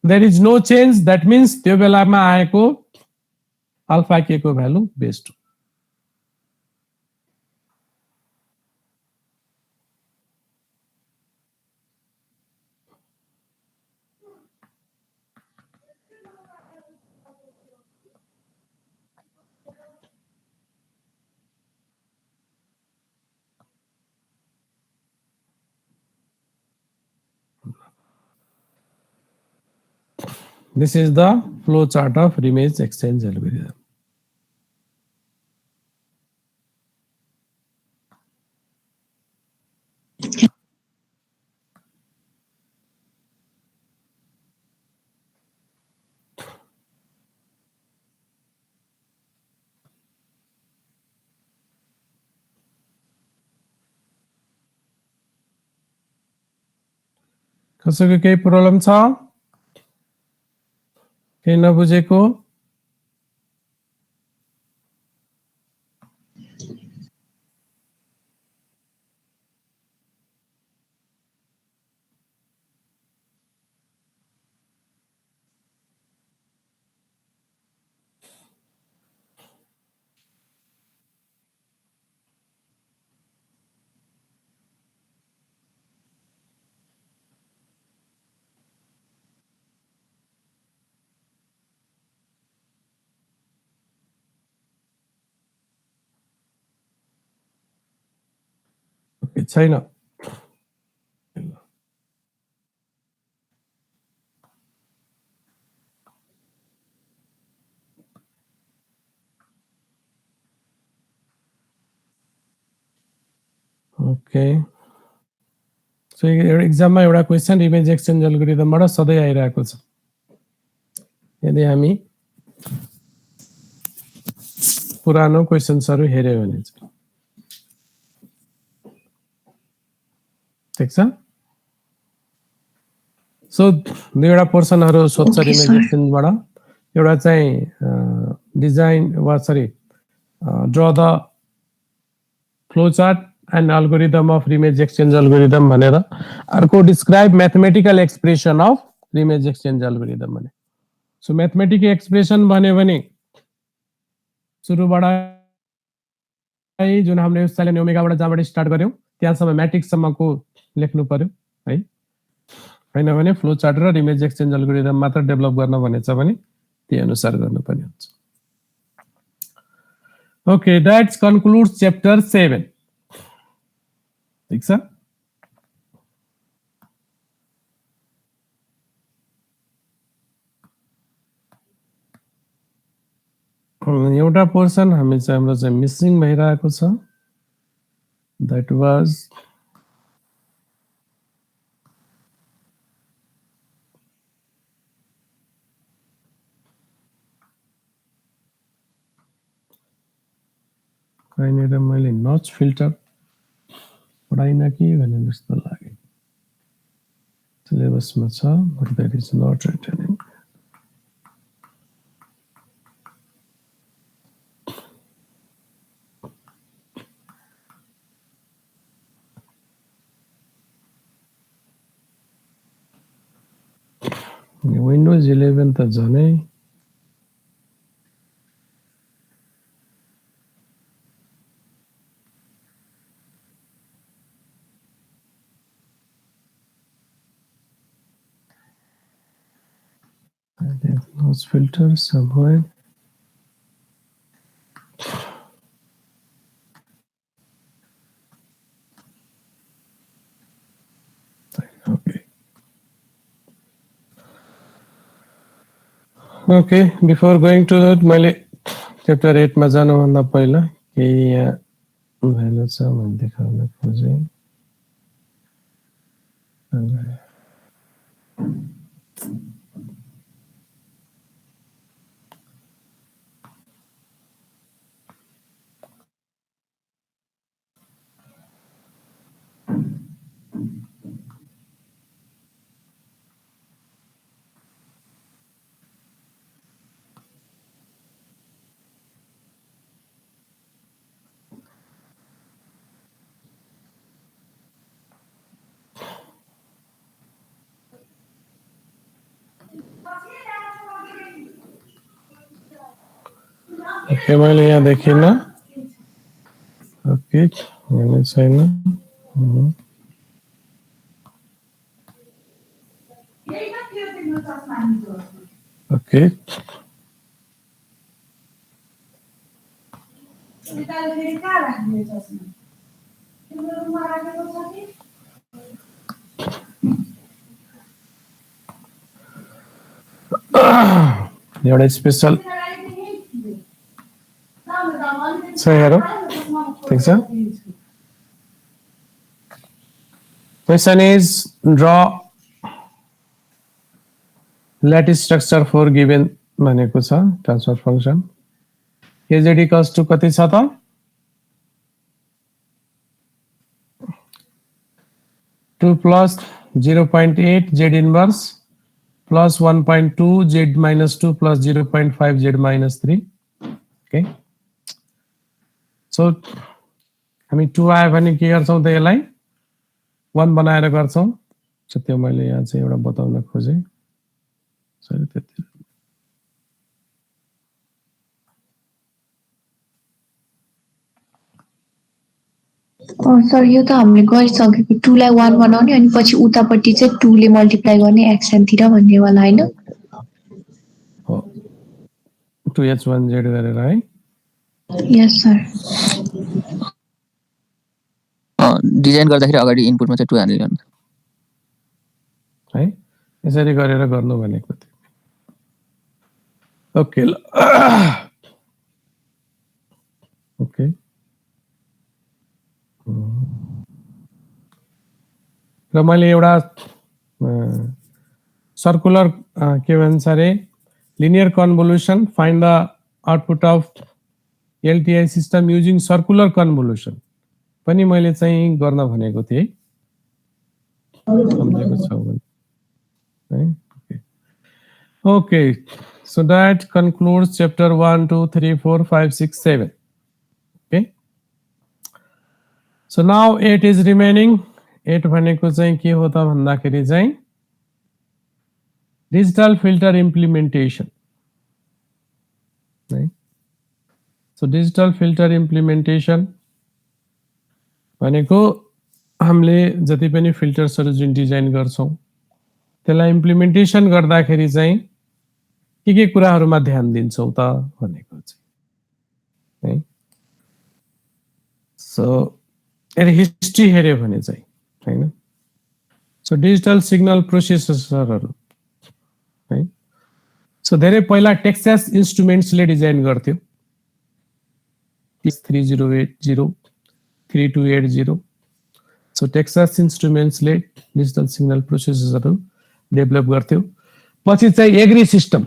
there is no change, that means त्यो बेलामा आएको अल्फा के को भ्यालु बेस्ट हो. This is the flow chart of image exchange algorithm. कसैको केही प्रब्लम छ, केही नबुझेको? छैन. ओके, सो एक्जाममा एउटा क्वेशन इमेज एक्सचेन्ज एल्गोरिदमबाट सधैँ आइरहेको छ. यदि हामी पुरानो क्वेशन्सहरु हेर्यो भने चाहिँ ठीक छ. सो दुईवटा पोर्सनहरु सोध्छ इमेज एक्सचेन्जबाट. एउटा चाहिँ डिजाइन वा sorry draw the flow chart and algorithm of image exchange algorithm भनेर, अर्को describe mathematical expression of image exchange algorithm भने. सो म्याथमेटिकल एक्सप्रेसन भन्यो भने सुरुबाट जुन हामीले एप्सिलन ओमेगाबाट जहाँबाट स्टार्ट गर्यौं त्यहाँसम्म म्याट्रिक्स सम्मको लेख्नु पर्यो है. हैन भने फ्लो चार्ट र इमेज एक्सचेन्ज एल्गोरिदम मात्र डेभलप गर्न भनेछ भने त्यही अनुसार गर्नुपर्ने हुन्छ. Okay, that's concludes chapter 7. ठीक छ. एउटा पोर्सन हामी चाहिँ हाम्रो चाहिँ मिसिङ भइरहेको छ. दैट वाज कहिनेर मैले नच फिल्टर पढाइन कि भन्ने जस्तो लाग्यो. सिलेबसमा छ but that is not written. Windows 11 त झनै those filters somewhere. Okay. Okay, before going to that, मैले chapter 8 मा जानुभन्दा पहिला केही यहाँ भ्यालु छ भने देखाउन खोजेँ। ओके, मैले यहाँ देखिनँ। ओके, यहाँ छैन। ओके, एउटा स्पेशल छ हेरौँ, ठिक छ। Question is draw lattice structure for given भनेको छ transfer function. kz equals to कति छ त? 2 plus 0.8 z inverse plus 1.2 z minus 2 plus 0.5 z minus 3. Okay. So हामी 2 आयो भने के गर्छौं त यसलाई 1 बनाएर गर्छौं। सो त्यो मैले यहाँ चाहिँ एउटा बताउन खोजे। सरी त्यति। सर यो त हामीले गरिसकेको 2 लाई 1 बनाउने अनि पछि उतापट्टि चाहिँ 2 ले मल्टिप्लाई गर्ने x n थीटा भन्ने वाला हैन? हो 2h1z गरेर है। यस सर। डिजाइन गर्दाखेरि अगाडि इनपुटमा चाहिँ 2 हाल्नु पर्छ है। यसरी गरेर गर्नु भनेको थियो। ओके ल। ओके। र मैले एउटा सर्कुलर के भन्छ अरे linear convolution find the output of LTI system using circular convolution पनि मैले चाहिँ गर्न भनेको थिए। सम्झेको छ भने है। Okay, so that concludes chapter 1 2 3 4 5 6 7. Okay, so now 8 is remaining. 8 भनेको चाहिँ के हो त भन्दाखेरि चाहिँ digital filter implementation, right? So digital filter implementation भनेको हामीले जति पनि फिल्टर्सहरु जुन डिजाइन गर्छौं त्यसलाई इम्प्लिमेन्टेसन गर्दाखेरि चाहिँ के कुराहरुमा ध्यान दिन्छौं त भनेको चाहिँ है। सो यसले हिस्ट्री हेर्यो भने चाहिँ हैन। सो डिजिटल सिग्नल प्रोसेसरहरु है। सो धेरै पहिला टेक्सास इन्स्ट्रुमेन्ट्सले डिजाइन गर्थ्यो 3080 3280। सो टेक्सास इन्स्ट्रुमेन्ट्सले डिजिटल सिग्नल प्रोसेसरहरु डेभलप गर्थ्यो। पछि चाहिँ एग्री सिस्टम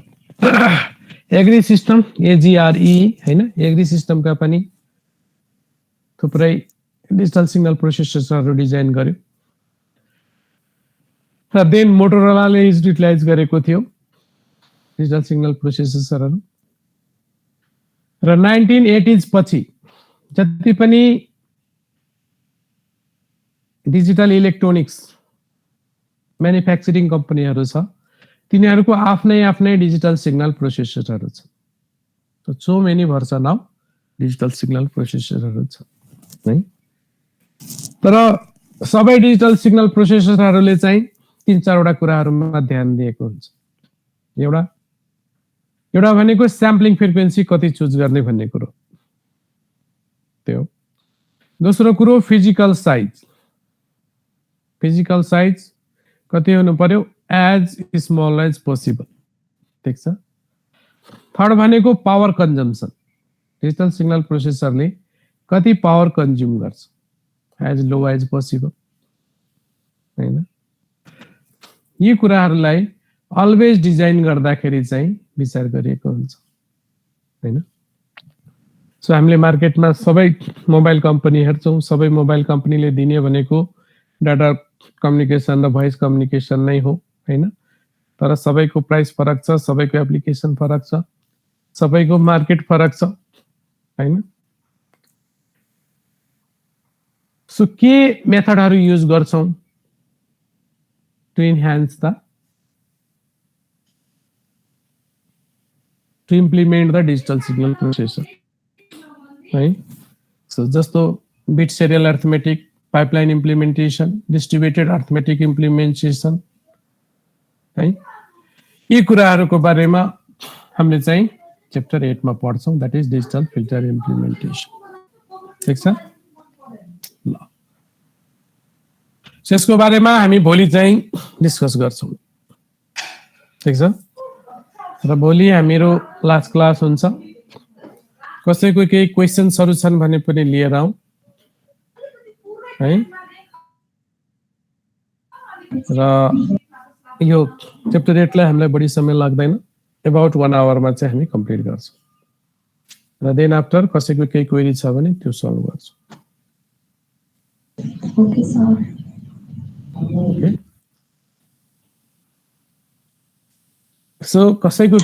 AGRE हैन, एग्री सिस्टमका पनि थुप्रै डिजिटल सिग्नल प्रोसेसरहरु डिजाइन गर्यो। र देन मोटोरोलाले युटिलाइज गरेको थियो डिजिटल सिग्नल प्रोसेसरहरु। र 1980s पछि जति पनि डिजिटल इलेक्ट्रोनिक्स म्यानुफ्याक्चरिङ कम्पनीहरु छ तिनीहरूको आफ्नै आफ्नै डिजिटल सिग्नल प्रोसेसरहरू छ। So many version of digital signal प्रोसेसरहरू छ है। तर सबै डिजिटल सिग्नल प्रोसेसरहरूले चाहिँ 3-4 कुराहरूमा ध्यान दिएको हुन्छ। एउटा भनेको स्याम्पलिङ फ्रिक्वेन्सी कति चुज गर्ने भन्ने कुरो त्यो। दोस्रो कुरो फिजिकल साइज कति हुनु पर्यो, एज स्मल एज पोसिबल, ठीक छ। थर्ड भनेको पावर कन्जम्सन, डिजिटल सिग्नल प्रोसेसरले कति पावर कन्ज्युम गर्छ, एज लो एज पोसिबल हैन। यी कुराहरूलाई अलवेज डिजाइन गर्दाखेरि चाहिँ विचार गरिएको हुन्छ हैन। सो हामीले मार्केटमा सबै मोबाइल कम्पनी हेर्छौँ, सबै मोबाइल कम्पनीले दिने भनेको डाटा कम्युनिकेसन र भोइस कम्युनिकेसन नै हो हैन। तर सबैको प्राइस फरक छ, सबैको एप्लिकेसन फरक छ, सबैको मार्केट फरक छ हैन। सो के मेथडहरू युज गर्छौं to enhance the to implement the digital signal processor है। सो जस्तो bit serial arithmetic, pipeline implementation, distributed arithmetic implementation है। यी कुराहरूको बारेमा हामीले चाहिँ च्याप्टर 8 मा पढ्छौं, that is digital filter implementation, ठीक छ। ल यसको बारेमा हामी भोलि चाहिँ डिस्कस गर्छौं, ठीक छ। र भोलि हाम्रो लास्ट क्लास हुन्छ। कसैको केही क्वेशन्सहरु छन् भने पनि लिएर आऊ है। र यो च्याप्टर 8 लाई हामीलाई बढी समय लाग्दैन, अबाउट 1 आवर मा चाहिँ हामी कम्प्लिट गर्छौं। र देन आफ्टर कसैको केही क्वेरी छ भने त्यो सल्भ गर्छौं। Okay sir. ओके। सो कसैको